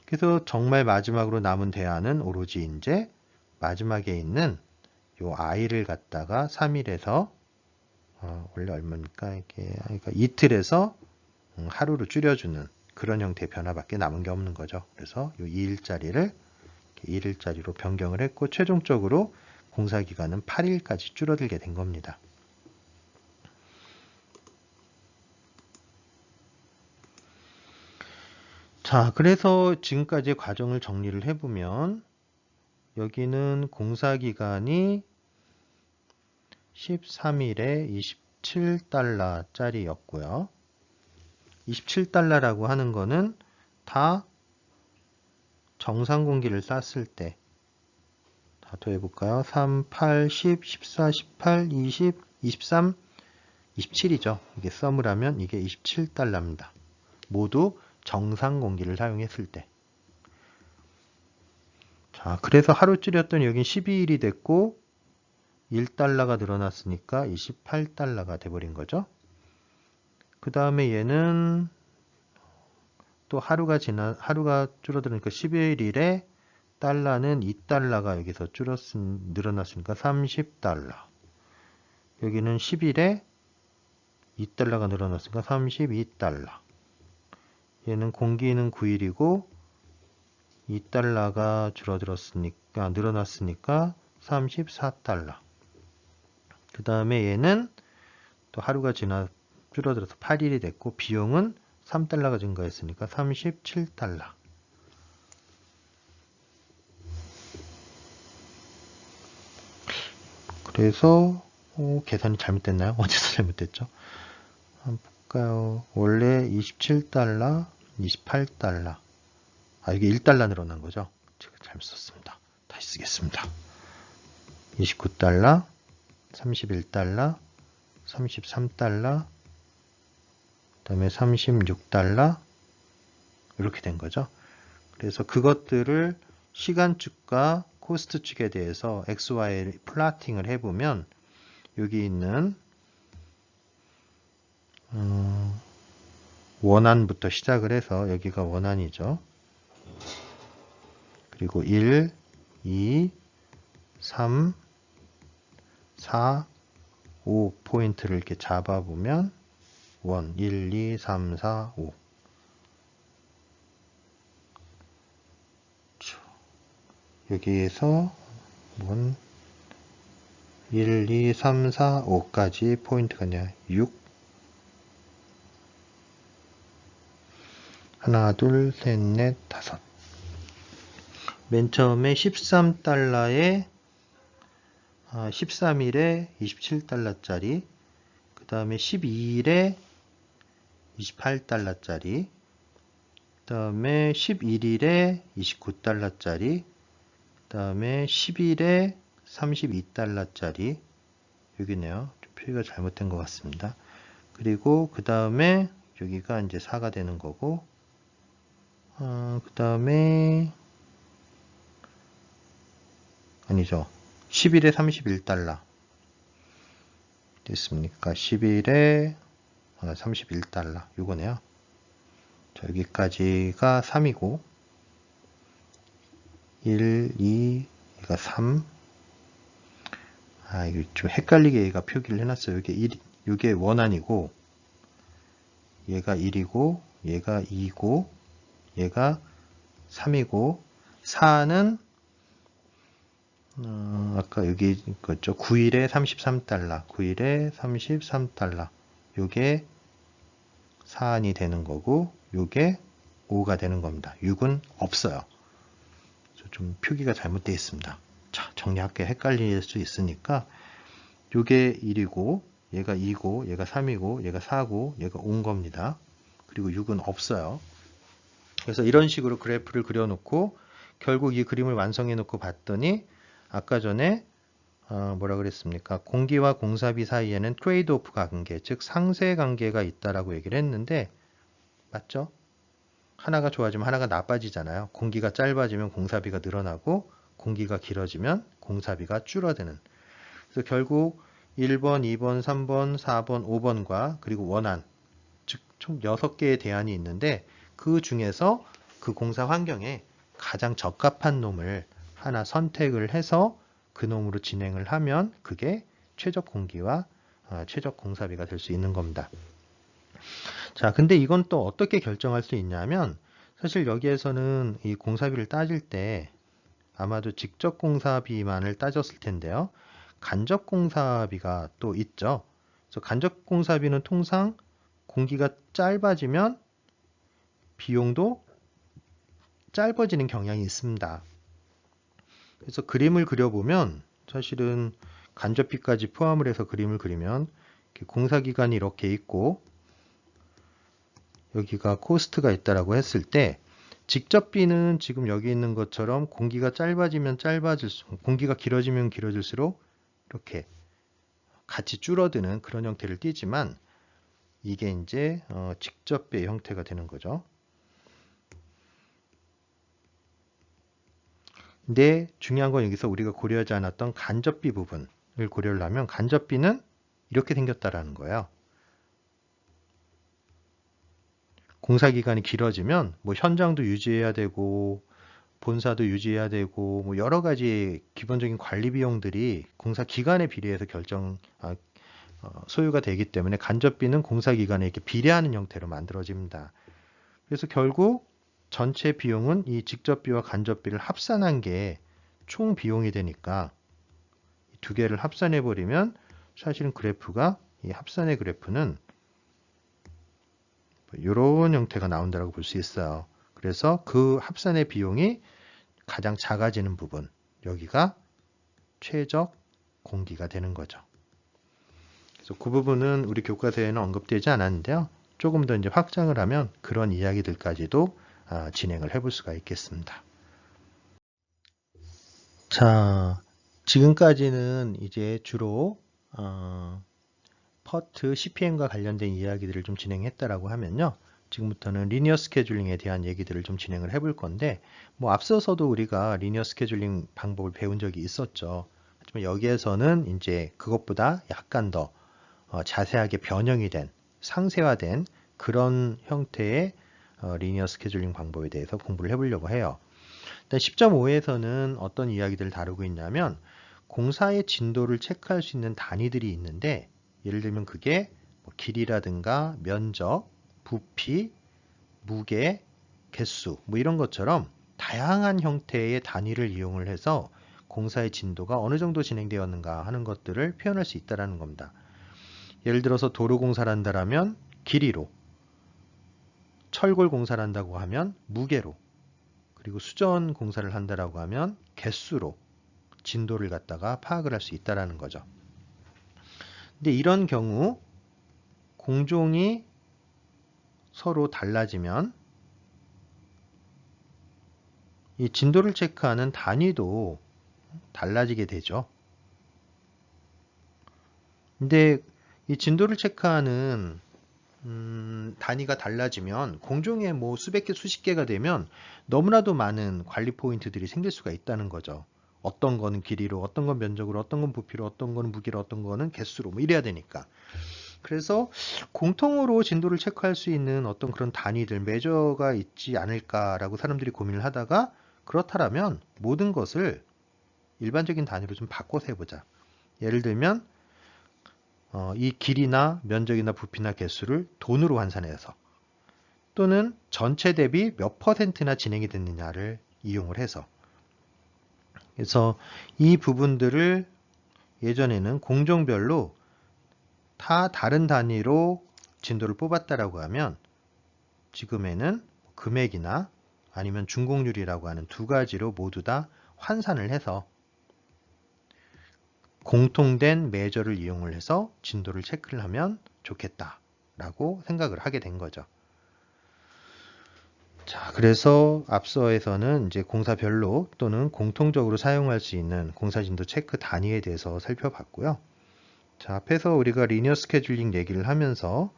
그래서 정말 마지막으로 남은 대안은 오로지 이제 마지막에 있는 요 I를 갖다가 3일에서 원래 얼마입니까? 이게 그러니까 이틀에서 하루로 줄여주는 그런 형태의 변화밖에 남은 게 없는 거죠. 그래서 이 2일짜리를 1일짜리로 변경을 했고 최종적으로 공사기간은 8일까지 줄어들게 된 겁니다. 자, 그래서 지금까지의 과정을 정리를 해보면 여기는 공사기간이 13일에 27달러짜리였고요. 27달러라고 하는 거는 다 정상 공기를 쐈을 때 다 더해볼까요? 3, 8, 10, 14, 18, 20, 23, 27이죠. 이게 썸을 하면 이게 27달러입니다. 모두 정상 공기를 사용했을 때. 자, 그래서 하루 줄였던 여긴 12일이 됐고 1달러가 늘어났으니까 28달러가 돼버린 거죠. 그 다음에 얘는 또 하루가 줄어드니까 11일에 달러는 2달러가 여기서 늘어났으니까 30달러. 여기는 10일에 2달러가 늘어났으니까 32달러. 얘는 공기는 9일이고 2달러가 늘어났으니까 34달러. 그 다음에 얘는 또 하루가 줄어들어서 8일이 됐고 비용은 3달러가 증가했으니까 37달러. 그래서 계산이 잘못됐나요? 어디서 잘못됐죠? 한번 볼까요? 원래 27달러, 28달러. 이게 1달러 늘어난 거죠? 제가 잘못 썼습니다. 다시 쓰겠습니다. 29달러, 31달러, 33달러, 그 다음에 36달러 이렇게 된 거죠. 그래서 그것들을 시간축과 코스트축에 대해서 XY 플라팅을 해보면 여기 있는 원안부터 시작을 해서 여기가 원안이죠. 그리고 1, 2, 3, 4, 5 포인트를 이렇게 잡아보면 1, 2, 3, 4, 5 여기에서 1, 2, 3, 4, 5까지 포인트가 아니라 6 하나, 둘, 셋, 넷, 다섯. 맨 처음에 13달러에 13일에 27달러짜리, 그 다음에 12일에 28달러짜리, 그 다음에 11일에 29달러짜리, 그 다음에 10일에 32달러짜리, 여기네요. 좀 표기가 잘못된 것 같습니다. 그리고 그 다음에 여기가 이제 4가 되는 거고, 그 다음에 아니죠. 10일에 31달러 됐습니까? 10일에 31달러 이거네요. 자, 여기까지가 3이고 1, 2, 얘가 3. 이거 좀 헷갈리게 얘가 표기를 해놨어요. 이게 원안이고 얘가 1이고 얘가 2고 얘가 3이고 4는 아까 여기 있죠. 9일에 33달러 9일에 33달러 요게 4안이 되는 거고 요게 5가 되는 겁니다. 6은 없어요. 좀 표기가 잘못되어 있습니다. 자, 정리할게. 헷갈릴 수 있으니까 요게 1이고 얘가 2고 얘가 3이고 얘가 4고 얘가 5인 겁니다. 그리고 6은 없어요. 그래서 이런 식으로 그래프를 그려놓고 결국 이 그림을 완성해 놓고 봤더니 아까 전에 뭐라 그랬습니까? 공기와 공사비 사이에는 트레이드 오프 관계, 즉 상쇄 관계가 있다라고 얘기를 했는데 맞죠? 하나가 좋아지면 하나가 나빠지잖아요. 공기가 짧아지면 공사비가 늘어나고 공기가 길어지면 공사비가 줄어드는. 그래서 결국 1번, 2번, 3번, 4번, 5번과 그리고 원안, 즉 총 6개의 대안이 있는데 그 중에서 그 공사 환경에 가장 적합한 놈을 하나 선택을 해서 그 놈으로 진행을 하면 그게 최적 공기와 최적 공사비가 될 수 있는 겁니다. 자, 근데 이건 또 어떻게 결정할 수 있냐면 사실 여기에서는 이 공사비를 따질 때 아마도 직접 공사비만을 따졌을 텐데요. 간접 공사비가 또 있죠. 그래서 간접 공사비는 통상 공기가 짧아지면 비용도 짧아지는 경향이 있습니다. 그래서 그림을 그려보면 사실은 간접비까지 포함을 해서 그림을 그리면 공사기간이 이렇게 있고 여기가 코스트가 있다라고 했을 때 직접비는 지금 여기 있는 것처럼 공기가 짧아지면 짧아질수록 공기가 길어지면 길어질수록 이렇게 같이 줄어드는 그런 형태를 띠지만 이게 이제 직접비의 형태가 되는 거죠. 근데 중요한 건 여기서 우리가 고려하지 않았던 간접비 부분을 고려를 하면 간접비는 이렇게 생겼다라는 거예요. 공사기간이 길어지면 뭐 현장도 유지해야 되고 본사도 유지해야 되고 뭐 여러 가지 기본적인 관리 비용들이 공사 기간에 비례해서 소요가 되기 때문에 간접비는 공사 기간에 이렇게 비례하는 형태로 만들어집니다. 그래서 결국 전체 비용은 이 직접비와 간접비를 합산한 게 총 비용이 되니까 두 개를 합산해 버리면 사실은 그래프가 이 합산의 그래프는 이런 형태가 나온다고 볼 수 있어요. 그래서 그 합산의 비용이 가장 작아지는 부분, 여기가 최적 공기가 되는 거죠. 그래서 그 부분은 우리 교과서에는 언급되지 않았는데요. 조금 더 이제 확장을 하면 그런 이야기들까지도 진행을 해볼 수가 있겠습니다. 자, 지금까지는 이제 주로 퍼트 CPM과 관련된 이야기들을 좀 진행했다라고 하면요. 지금부터는 리니어 스케줄링에 대한 얘기들을 좀 진행을 해볼 건데 뭐 앞서서도 우리가 리니어 스케줄링 방법을 배운 적이 있었죠. 하지만 여기에서는 이제 그것보다 약간 더 자세하게 변형이 된 상세화된 그런 형태의 리니어 스케줄링 방법에 대해서 공부를 해보려고 해요. 일단 10.5에서는 어떤 이야기들을 다루고 있냐면 공사의 진도를 체크할 수 있는 단위들이 있는데 예를 들면 그게 뭐 길이라든가 면적, 부피, 무게, 개수 뭐 이런 것처럼 다양한 형태의 단위를 이용을 해서 공사의 진도가 어느 정도 진행되었는가 하는 것들을 표현할 수 있다는 겁니다. 예를 들어서 도로 공사를 한다면 길이로, 철골 공사를 한다고 하면 무게로, 그리고 수전 공사를 한다라고 하면 개수로 진도를 갖다가 파악을 할 수 있다는 거죠. 근데 이런 경우 공종이 서로 달라지면 이 진도를 체크하는 단위도 달라지게 되죠. 근데 이 진도를 체크하는 단위가 달라지면 공종에 뭐 수백 개, 수십 개가 되면 너무나도 많은 관리 포인트들이 생길 수가 있다는 거죠. 어떤 거는 길이로, 어떤 건 면적으로, 어떤 건 부피로, 어떤 거는 무게로, 어떤 거는 개수로 뭐 이래야 되니까. 그래서 공통으로 진도를 체크할 수 있는 어떤 그런 단위들, 메저가 있지 않을까라고 사람들이 고민을 하다가 그렇다면 모든 것을 일반적인 단위로 좀 바꿔서 해보자. 예를 들면 이 길이나 면적이나 부피나 개수를 돈으로 환산해서 또는 전체 대비 몇 퍼센트나 진행이 됐느냐를 이용을 해서 그래서 이 부분들을 예전에는 공종별로 다 다른 단위로 진도를 뽑았다라고 하면 지금에는 금액이나 아니면 준공률이라고 하는 두 가지로 모두 다 환산을 해서 공통된 메저를 이용을 해서 진도를 체크를 하면 좋겠다라고 생각을 하게 된 거죠. 자, 그래서 앞서에서는 이제 공사별로 또는 공통적으로 사용할 수 있는 공사진도 체크 단위에 대해서 살펴봤고요. 자, 앞에서 우리가 리니어 스케줄링 얘기를 하면서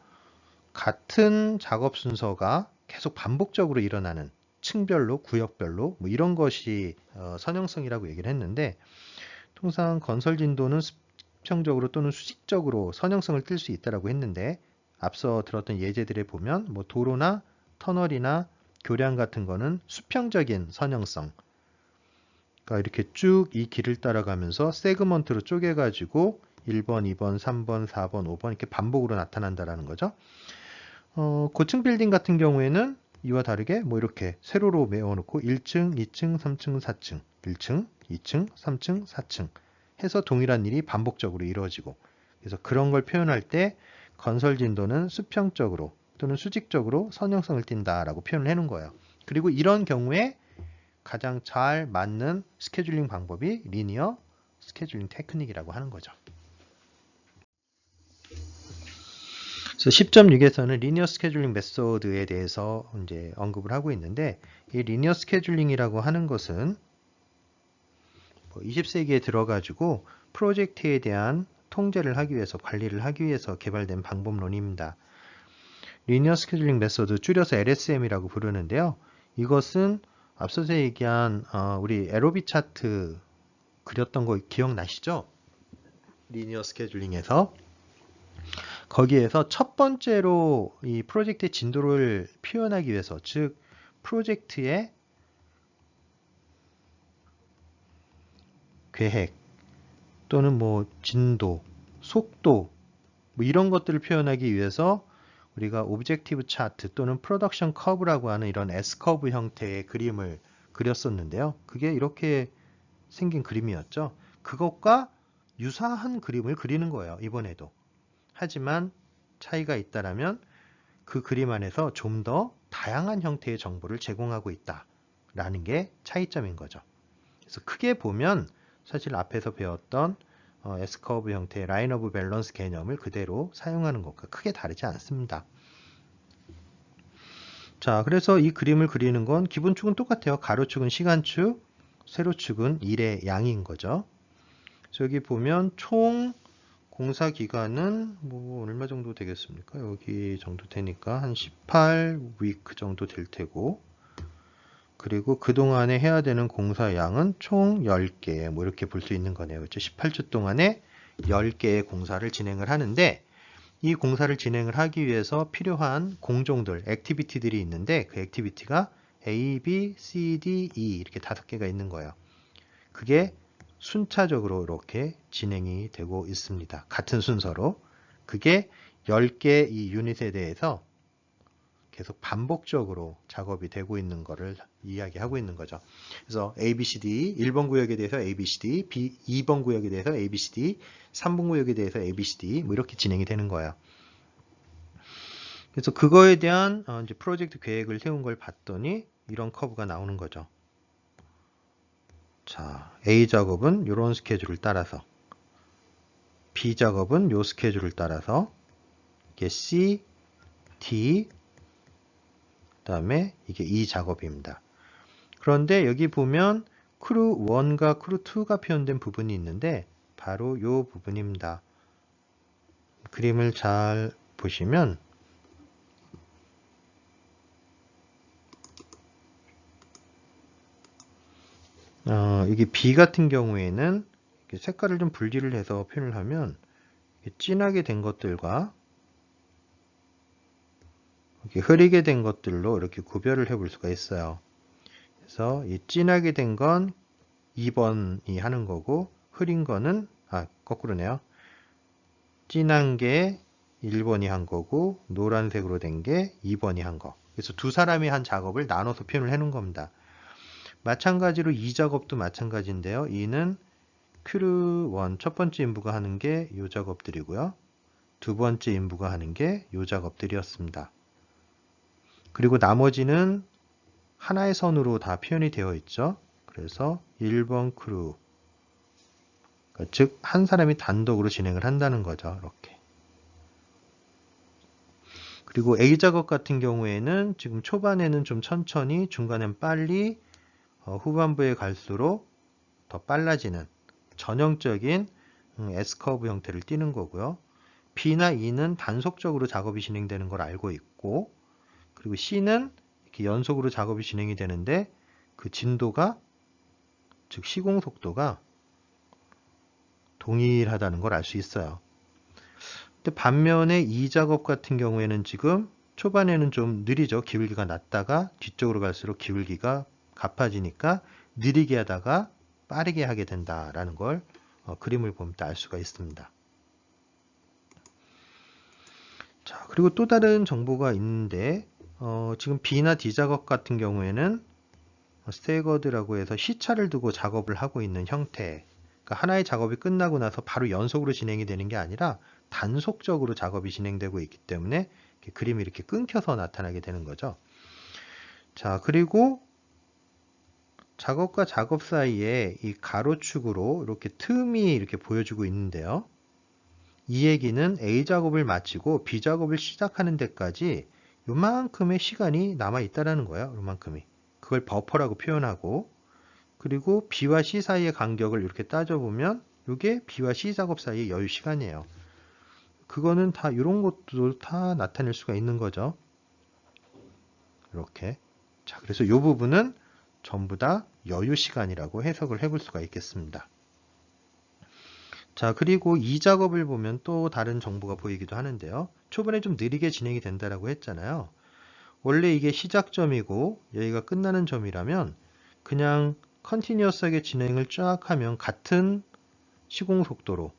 같은 작업 순서가 계속 반복적으로 일어나는 층별로, 구역별로 뭐 이런 것이 선형성이라고 얘기를 했는데, 통상 건설 진도는 수평적으로 또는 수직적으로 선형성을 띌 수 있다고 했는데, 앞서 들었던 예제들에 보면 뭐 도로나 터널이나 교량 같은 거는 수평적인 선형성, 그러니까 이렇게 쭉 이 길을 따라가면서 세그먼트로 쪼개가지고 1번, 2번, 3번, 4번, 5번 이렇게 반복으로 나타난다라는 거죠. 고층 빌딩 같은 경우에는 이와 다르게 뭐 이렇게 세로로 메워놓고 1층, 2층, 3층, 4층, 1층, 2층, 3층, 4층 해서 동일한 일이 반복적으로 이루어지고, 그래서 그런 걸 표현할 때 건설 진도는 수평적으로 또는 수직적으로 선형성을 띈다라고 표현을 해놓은 거예요. 그리고 이런 경우에 가장 잘 맞는 스케줄링 방법이 리니어 스케줄링 테크닉이라고 하는 거죠. 그래서 10.6에서는 리니어 스케줄링 메소드에 대해서 이제 언급을 하고 있는데, 이 리니어 스케줄링이라고 하는 것은 20세기에 들어가지고 프로젝트에 대한 통제를 하기 위해서, 관리를 하기 위해서 개발된 방법론입니다. 리니어 스케줄링 메소드, 줄여서 LSM이라고 부르는데요. 이것은 앞서서 얘기한 우리 에로비 차트 그렸던 거 기억나시죠? 리니어 스케줄링에서 거기에서 첫 번째로 이 프로젝트의 진도를 표현하기 위해서, 즉 프로젝트의 계획 또는 뭐 진도, 속도 뭐 이런 것들을 표현하기 위해서 우리가 오브젝티브 차트 또는 프로덕션 커브라고 하는 이런 S커브 형태의 그림을 그렸었는데요. 그게 이렇게 생긴 그림이었죠. 그것과 유사한 그림을 그리는 거예요, 이번에도. 하지만 차이가 있다라면 그 그림 안에서 좀 더 다양한 형태의 정보를 제공하고 있다라는 게 차이점인 거죠. 그래서 크게 보면 사실 앞에서 배웠던 S커브 형태의 라인 오브 밸런스 개념을 그대로 사용하는 것과 크게 다르지 않습니다. 자, 그래서 이 그림을 그리는 건 기본축은 똑같아요. 가로축은 시간축, 세로축은 일의 양인 거죠. 그래서 여기 보면 총 공사 기간은 뭐 얼마 정도 되겠습니까? 여기 정도 되니까 한 18위크 정도 될 테고, 그리고 그동안에 해야 되는 공사 양은 총 10개, 뭐 이렇게 볼 수 있는 거네요. 그렇죠? 18주 동안에 10개의 공사를 진행을 하는데, 이 공사를 진행을 하기 위해서 필요한 공종들, 액티비티들이 있는데, 그 액티비티가 A, B, C, D, E 이렇게 5개가 있는 거예요. 그게 순차적으로 이렇게 진행이 되고 있습니다. 같은 순서로. 그게 10개 이 유닛에 대해서 계속 반복적으로 작업이 되고 있는 거를 이야기하고 있는 거죠. 그래서 ABCD, 1번 구역에 대해서 ABCD, 2번 구역에 대해서 ABCD, 3번 구역에 대해서 ABCD, 뭐 이렇게 진행이 되는 거예요. 그래서 그거에 대한 이제 프로젝트 계획을 세운 걸 봤더니 이런 커브가 나오는 거죠. 자, A 작업은 이런 스케줄을 따라서, B 작업은 이 스케줄을 따라서, 이게 C, D, 그 다음에 이게 E 작업입니다. 그런데 여기 보면 크루 1과 크루 2가 표현된 부분이 있는데 바로 이 부분입니다. 그림을 잘 보시면 이게 B 같은 경우에는 색깔을 좀 분리를 해서 표현을 하면 진하게 된 것들과 이렇게 흐리게 된 것들로 이렇게 구별을 해 볼 수가 있어요. 그래서 이 진하게 된 건 2번이 하는 거고, 흐린 거는 거꾸로네요. 진한 게 1번이 한 거고, 노란색으로 된 게 2번이 한 거. 그래서 두 사람이 한 작업을 나눠서 표현을 해 놓은 겁니다. 마찬가지로 이 작업도 마찬가지인데요. 이는 큐르 1 첫 번째 인부가 하는 게 이 작업들이고요. 두 번째 인부가 하는 게 이 작업들이었습니다. 그리고 나머지는 하나의 선으로 다 표현이 되어 있죠. 그래서 1번 크루, 그러니까 즉 한 사람이 단독으로 진행을 한다는 거죠. 이렇게. 그리고 A 작업 같은 경우에는 지금 초반에는 좀 천천히, 중간엔 빨리, 후반부에 갈수록 더 빨라지는 전형적인 S커브 형태를 띠는 거고요. B나 E는 단속적으로 작업이 진행되는 걸 알고 있고, 그리고 C는 이렇게 연속으로 작업이 진행이 되는데 그 진도가, 즉 시공 속도가 동일하다는 걸 알 수 있어요. 근데 반면에 E 작업 같은 경우에는 지금 초반에는 좀 느리죠. 기울기가 낮다가 뒤쪽으로 갈수록 기울기가 가파지니까 느리게 하다가 빠르게 하게 된다라는 걸 그림을 보면 알 수가 있습니다. 자, 그리고 또 다른 정보가 있는데 지금 B나 D 작업 같은 경우에는 스태거드라고 해서 시차를 두고 작업을 하고 있는 형태. 그러니까 하나의 작업이 끝나고 나서 바로 연속으로 진행이 되는 게 아니라 단속적으로 작업이 진행되고 있기 때문에 그림이 이렇게 끊겨서 나타나게 되는 거죠. 자, 그리고 작업과 작업 사이에 이 가로축으로 이렇게 틈이 이렇게 보여주고 있는데요. 이 얘기는 A 작업을 마치고 B 작업을 시작하는 데까지 요만큼의 시간이 남아 있다라는 거예요. 요만큼이. 그걸 버퍼라고 표현하고, 그리고 B와 C 사이의 간격을 이렇게 따져보면 이게 B와 C 작업 사이의 여유 시간이에요. 그거는 다 이런 것도 다 나타낼 수가 있는 거죠. 이렇게. 자, 그래서 이 부분은 전부 다 여유 시간이라고 해석을 해볼 수가 있겠습니다. 자, 그리고 이 작업을 보면 또 다른 정보가 보이기도 하는데요. 초반에 좀 느리게 진행이 된다라고 했잖아요. 원래 이게 시작점이고 여기가 끝나는 점이라면 그냥 컨티뉴어스하게 진행을 쫙 하면 같은 시공 속도로,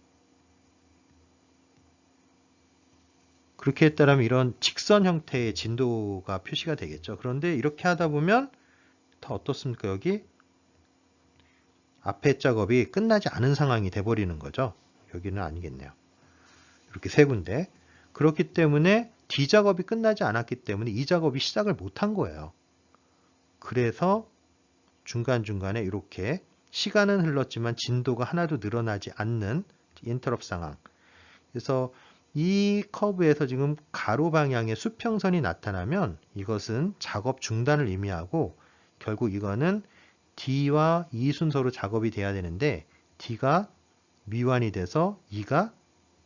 그렇게 했다면 이런 직선 형태의 진도가 표시가 되겠죠. 그런데 이렇게 하다 보면 다 어떻습니까? 여기 앞에 작업이 끝나지 않은 상황이 돼버리는 거죠. 여기는 아니겠네요. 이렇게 세 군데. 그렇기 때문에 D 작업이 끝나지 않았기 때문에 이 작업이 시작을 못한 거예요. 그래서 중간중간에 이렇게 시간은 흘렀지만 진도가 하나도 늘어나지 않는 인터럽 상황. 그래서 이 커브에서 지금 가로 방향의 수평선이 나타나면 이것은 작업 중단을 의미하고, 결국 이거는 D와 E 순서로 작업이 돼야 되는데 D가 미완이 돼서 E가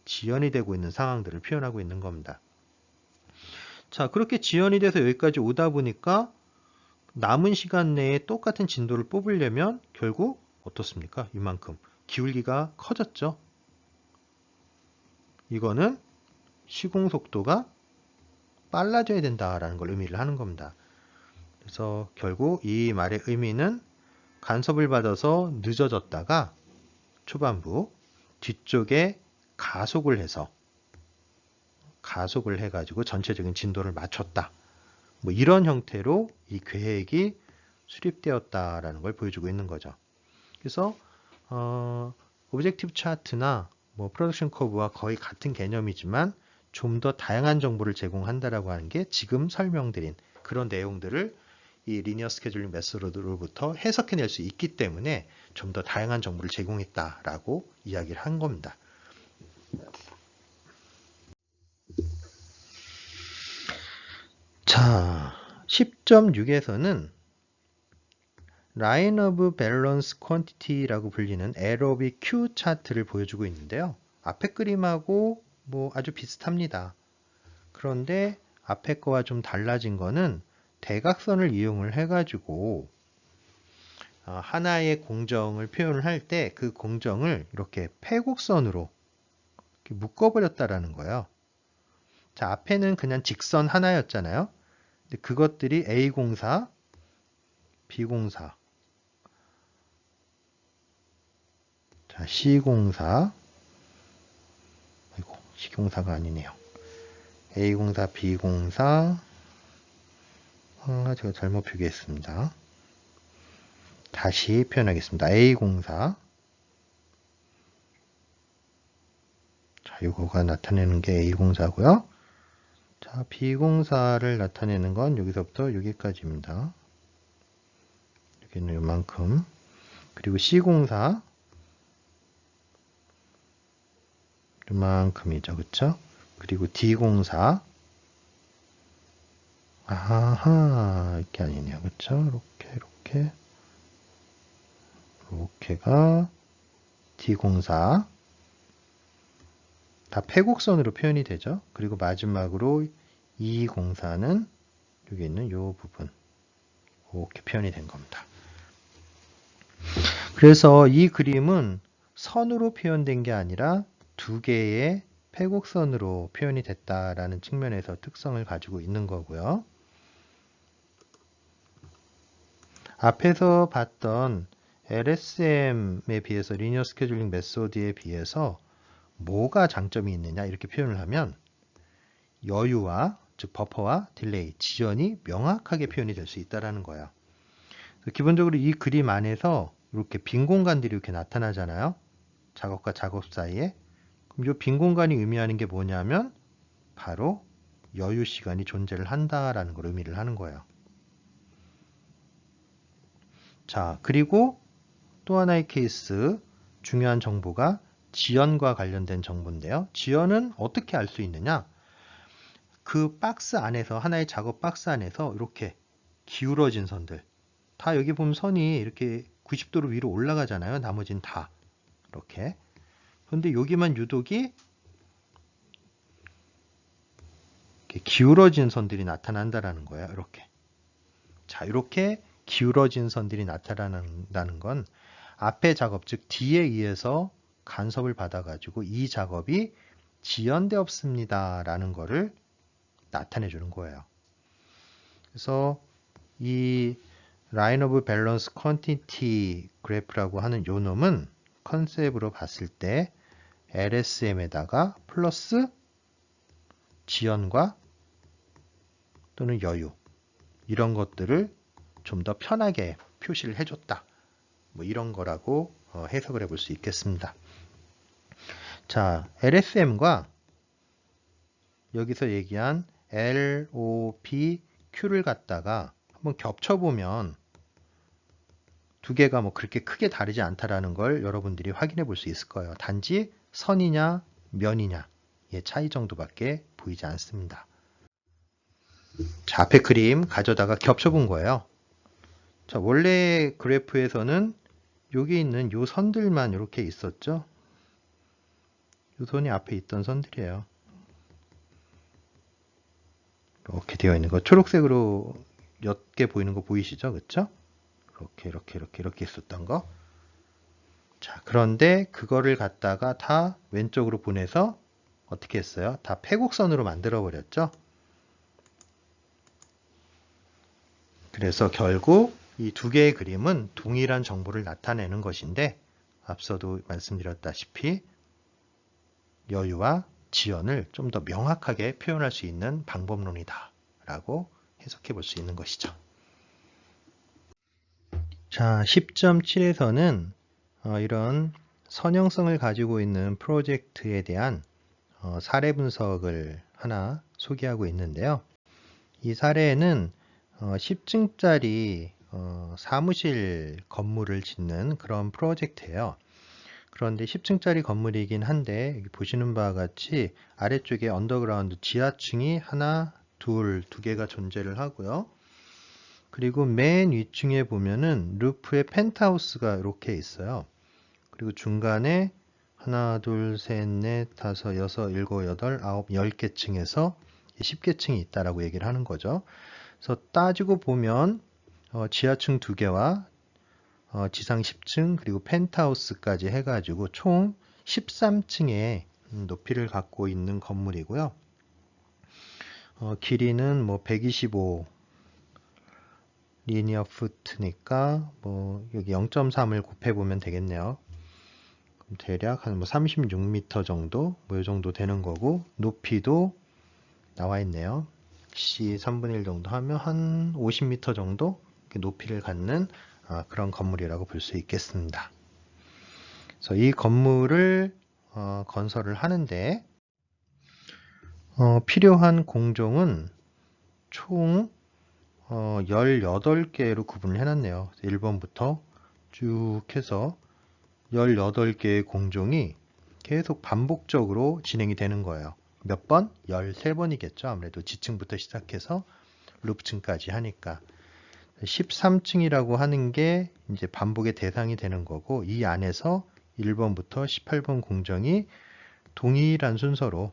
지연이 되고 있는 상황들을 표현하고 있는 겁니다. 자, 그렇게 지연이 돼서 여기까지 오다 보니까 남은 시간 내에 똑같은 진도를 뽑으려면 결국 어떻습니까? 이만큼 기울기가 커졌죠. 이거는 시공 속도가 빨라져야 된다라는 걸 의미를 하는 겁니다. 그래서 결국 이 말의 의미는 간섭을 받아서 늦어졌다가 초반부 뒤쪽에 가속을 해가지고 전체적인 진도를 맞췄다. 뭐 이런 형태로 이 계획이 수립되었다라는 걸 보여주고 있는 거죠. 그래서 오브젝티브 차트나 뭐 프로덕션 커브와 거의 같은 개념이지만 좀 더 다양한 정보를 제공한다라고 하는 게 지금 설명드린 그런 내용들을 이 리니어 스케줄링 메소드로부터 해석해낼 수 있기 때문에 좀 더 다양한 정보를 제공했다라고 이야기를 한 겁니다. 자, 10.6에서는 라인 오브 밸런스 퀀티티라고 불리는 에러비 Q 차트를 보여주고 있는데요. 앞에 그림하고 뭐 아주 비슷합니다. 그런데 앞에 거와 좀 달라진 거는 대각선을 이용을 해가지고 하나의 공정을 표현을 할 때 그 공정을 이렇게 패곡선으로 이렇게 묶어버렸다라는 거예요. 자, 앞에는 그냥 직선 하나였잖아요. 근데 그것들이 A공사, B공사, 자, C공사, 아이고, C공사가 아니네요. A공사, B공사, 제가 잘못 표기했습니다. 다시 표현하겠습니다. A공사, 자, 이거가 나타내는 게 A공사고요. 자, B공사를 나타내는 건 여기서부터 여기까지입니다. 여기는 요만큼. 그리고 C공사, 요만큼이죠. 그쵸? 그리고 D공사, 아하, 이렇게 아니네요. 그쵸? 이렇게가 D04. 다 패곡선으로 표현이 되죠. 그리고 마지막으로 E04는 여기 있는 이 부분. 이렇게 표현이 된 겁니다. 그래서 이 그림은 선으로 표현된 게 아니라 두 개의 패곡선으로 표현이 됐다라는 측면에서 특성을 가지고 있는 거고요. 앞에서 봤던 LSM에 비해서 리니어 스케줄링 메소드에 비해서 뭐가 장점이 있느냐 이렇게 표현을 하면 여유와 즉 버퍼와 딜레이, 지연이 명확하게 표현이 될 수 있다는 거예요. 기본적으로 이 그림 안에서 이렇게 빈 공간들이 이렇게 나타나잖아요. 작업과 작업 사이에. 그럼 이 빈 공간이 의미하는 게 뭐냐면 바로 여유 시간이 존재를 한다라는 걸 의미를 하는 거예요. 자, 그리고 또 하나의 케이스, 중요한 정보가 지연과 관련된 정보인데요. 지연은 어떻게 알 수 있느냐? 그 박스 안에서, 하나의 작업 박스 안에서 이렇게 기울어진 선들. 다 여기 보면 선이 이렇게 90도로 위로 올라가잖아요. 나머지는 다. 이렇게. 그런데 여기만 유독이 이렇게 기울어진 선들이 나타난다는 거예요. 이렇게. 자, 이렇게 기울어진 선들이 나타난다는 건 앞의 작업, 즉 D에 의해서 간섭을 받아가지고 이 작업이 지연되었습니다. 라는 거를 나타내 주는 거예요. 그래서 이 라인 오브 밸런스 퀀티티 그래프라고 하는 요 놈은 컨셉으로 봤을 때 LSM에다가 플러스 지연과 또는 여유 이런 것들을 좀 더 편하게 표시를 해줬다. 뭐 이런 거라고 해석을 해볼 수 있겠습니다. 자, LSM과 여기서 얘기한 LOPQ를 갖다가 한번 겹쳐보면 두 개가 뭐 그렇게 크게 다르지 않다라는 걸 여러분들이 확인해 볼 수 있을 거예요. 단지 선이냐 면이냐의 차이 정도밖에 보이지 않습니다. 자, 앞에 그림 가져다가 겹쳐본 거예요. 자, 원래 그래프에서는 여기 있는 요 선들만 이렇게 있었죠. 요 선이 앞에 있던 선들이에요. 이렇게 되어 있는 거 초록색으로 옅게 보이는 거 보이시죠? 그쵸? 이렇게 있었던 거. 자, 그런데 그거를 갖다가 다 왼쪽으로 보내서 어떻게 했어요? 다 패곡선으로 만들어 버렸죠? 그래서 결국 이 두 개의 그림은 동일한 정보를 나타내는 것인데 앞서도 말씀드렸다시피 여유와 지연을 좀 더 명확하게 표현할 수 있는 방법론이다 라고 해석해 볼 수 있는 것이죠. 자, 10.7에서는 이런 선형성을 가지고 있는 프로젝트에 대한 사례 분석을 하나 소개하고 있는데요. 이 사례는 10층짜리 사무실 건물을 짓는 그런 프로젝트예요. 그런데 10층짜리 건물이긴 한데 여기 보시는 바와 같이 아래쪽에 언더그라운드 지하층이 하나, 두 개가 존재를 하고요. 그리고 맨 위층에 보면은 루프에 펜트하우스가 이렇게 있어요. 그리고 중간에 하나, 둘, 셋, 넷, 다섯, 여섯, 일곱, 여덟, 아홉, 10개 층에서 10개 층이 있다라고 얘기를 하는 거죠. 그래서 따지고 보면 지하층 2개와 지상 10층 그리고 펜트하우스까지 해가지고 총 13층의 높이를 갖고 있는 건물이고요. 길이는 뭐 125 리니어 푸트니까 뭐 여기 0.3을 곱해 보면 되겠네요. 그럼 대략 한 뭐 36m 정도 뭐 이 정도 되는 거고 높이도 나와 있네요. C 3분의 1 정도 하면 한 50m 정도 높이를 갖는 그런 건물이라고 볼 수 있겠습니다. 그래서 이 건물을 건설을 하는데 필요한 공종은 총 18개로 구분을 해놨네요. 1번부터 쭉 해서 18개의 공종이 계속 반복적으로 진행이 되는 거예요. 몇 번? 13번이겠죠. 아무래도 지층부터 시작해서 루프층까지 하니까 13층이라고 하는 게 이제 반복의 대상이 되는 거고, 이 안에서 1번부터 18번 공정이 동일한 순서로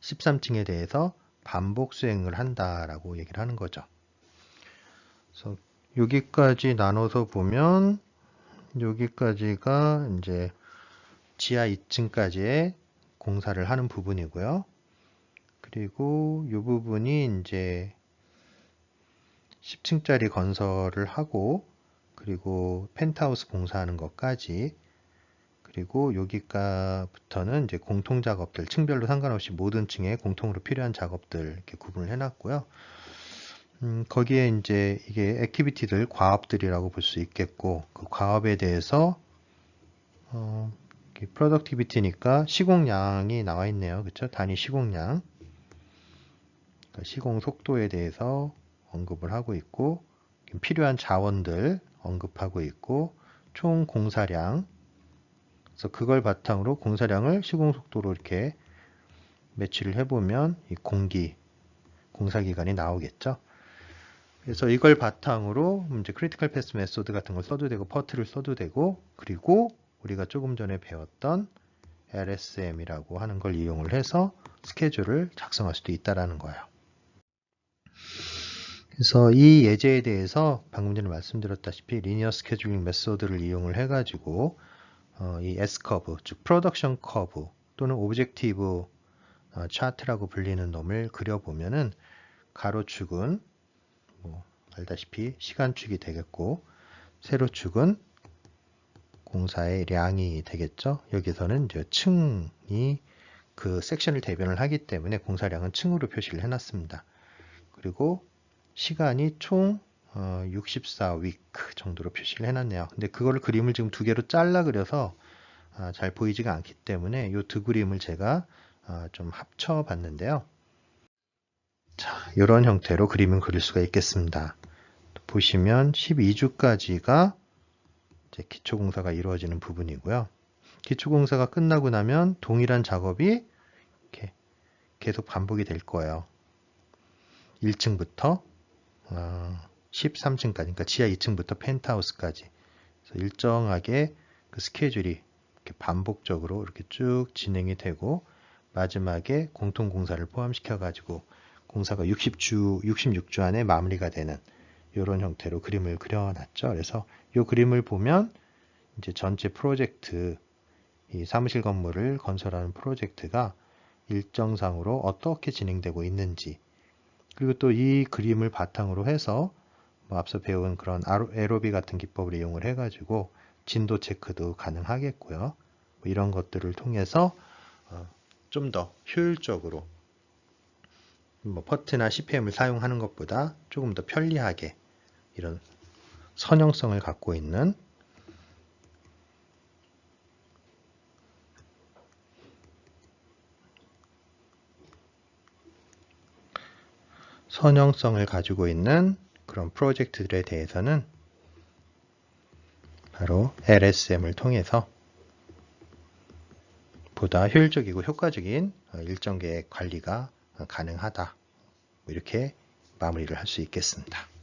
13층에 대해서 반복 수행을 한다라고 얘기를 하는 거죠. 그래서 여기까지 나눠서 보면 여기까지가 이제 지하 2층까지의 공사를 하는 부분이고요. 그리고 이 부분이 이제 10층짜리 건설을 하고, 그리고 펜트하우스 공사하는 것까지, 그리고 여기까부터는 이제 공통 작업들, 층별로 상관없이 모든 층에 공통으로 필요한 작업들 이렇게 구분을 해놨고요. 거기에 이제 이게 액티비티들, 과업들이라고 볼 수 있겠고, 그 과업에 대해서 프로덕티비티니까 시공량이 나와 있네요. 그렇죠? 단위 시공량, 그러니까 시공 속도에 대해서 언급을 하고 있고, 필요한 자원들 언급하고 있고, 총 공사량, 그래서 그걸 바탕으로 공사량을 시공 속도로 이렇게 매치를 해보면 이 공사 기간이 나오겠죠. 그래서 이걸 바탕으로 이제 크리티컬 패스 메소드 같은 걸 써도 되고, 퍼트를 써도 되고, 그리고 우리가 조금 전에 배웠던 LSM이라고 하는 걸 이용을 해서 스케줄을 작성할 수도 있다라는 거예요. 그래서 이 예제에 대해서 방금 전에 말씀드렸다시피 리니어 스케줄링 메소드를 이용을 해가지고 이 S커브, 즉 프로덕션 커브 또는 오브젝티브 차트라고 불리는 놈을 그려보면은 가로축은 알다시피 시간축이 되겠고, 세로축은 공사의 량이 되겠죠. 여기서는 이제 층이 그 섹션을 대변을 하기 때문에 공사량은 층으로 표시를 해놨습니다. 그리고 시간이 총 64위크 정도로 표시를 해놨네요. 근데 그거를 그림을 지금 두 개로 잘라 그려서 잘 보이지가 않기 때문에 이 두 그림을 제가 좀 합쳐 봤는데요. 자, 이런 형태로 그림을 그릴 수가 있겠습니다. 보시면 12주까지가 이제 기초공사가 이루어지는 부분이고요. 기초공사가 끝나고 나면 동일한 작업이 이렇게 계속 반복이 될 거예요. 1층부터 13층까지, 그러니까 지하 2층부터 펜트하우스까지. 그래서 일정하게 그 스케줄이 이렇게 반복적으로 이렇게 쭉 진행이 되고, 마지막에 공통공사를 포함시켜 가지고 공사가 66주 안에 마무리가 되는 이런 형태로 그림을 그려놨죠. 그래서 이 그림을 보면 이제 전체 프로젝트, 이 사무실 건물을 건설하는 프로젝트가 일정상으로 어떻게 진행되고 있는지, 그리고 또 이 그림을 바탕으로 해서 앞서 배운 그런 에로비 같은 기법을 이용을 해가지고 진도 체크도 가능하겠고요. 이런 것들을 통해서 좀 더 효율적으로 퍼트나 CPM을 사용하는 것보다 조금 더 편리하게 이런 선형성을 갖고 있는 선형성을 가지고 있는 그런 프로젝트들에 대해서는 바로 LSM을 통해서 보다 효율적이고 효과적인 일정 계획 관리가 가능하다. 이렇게 마무리를 할 수 있겠습니다.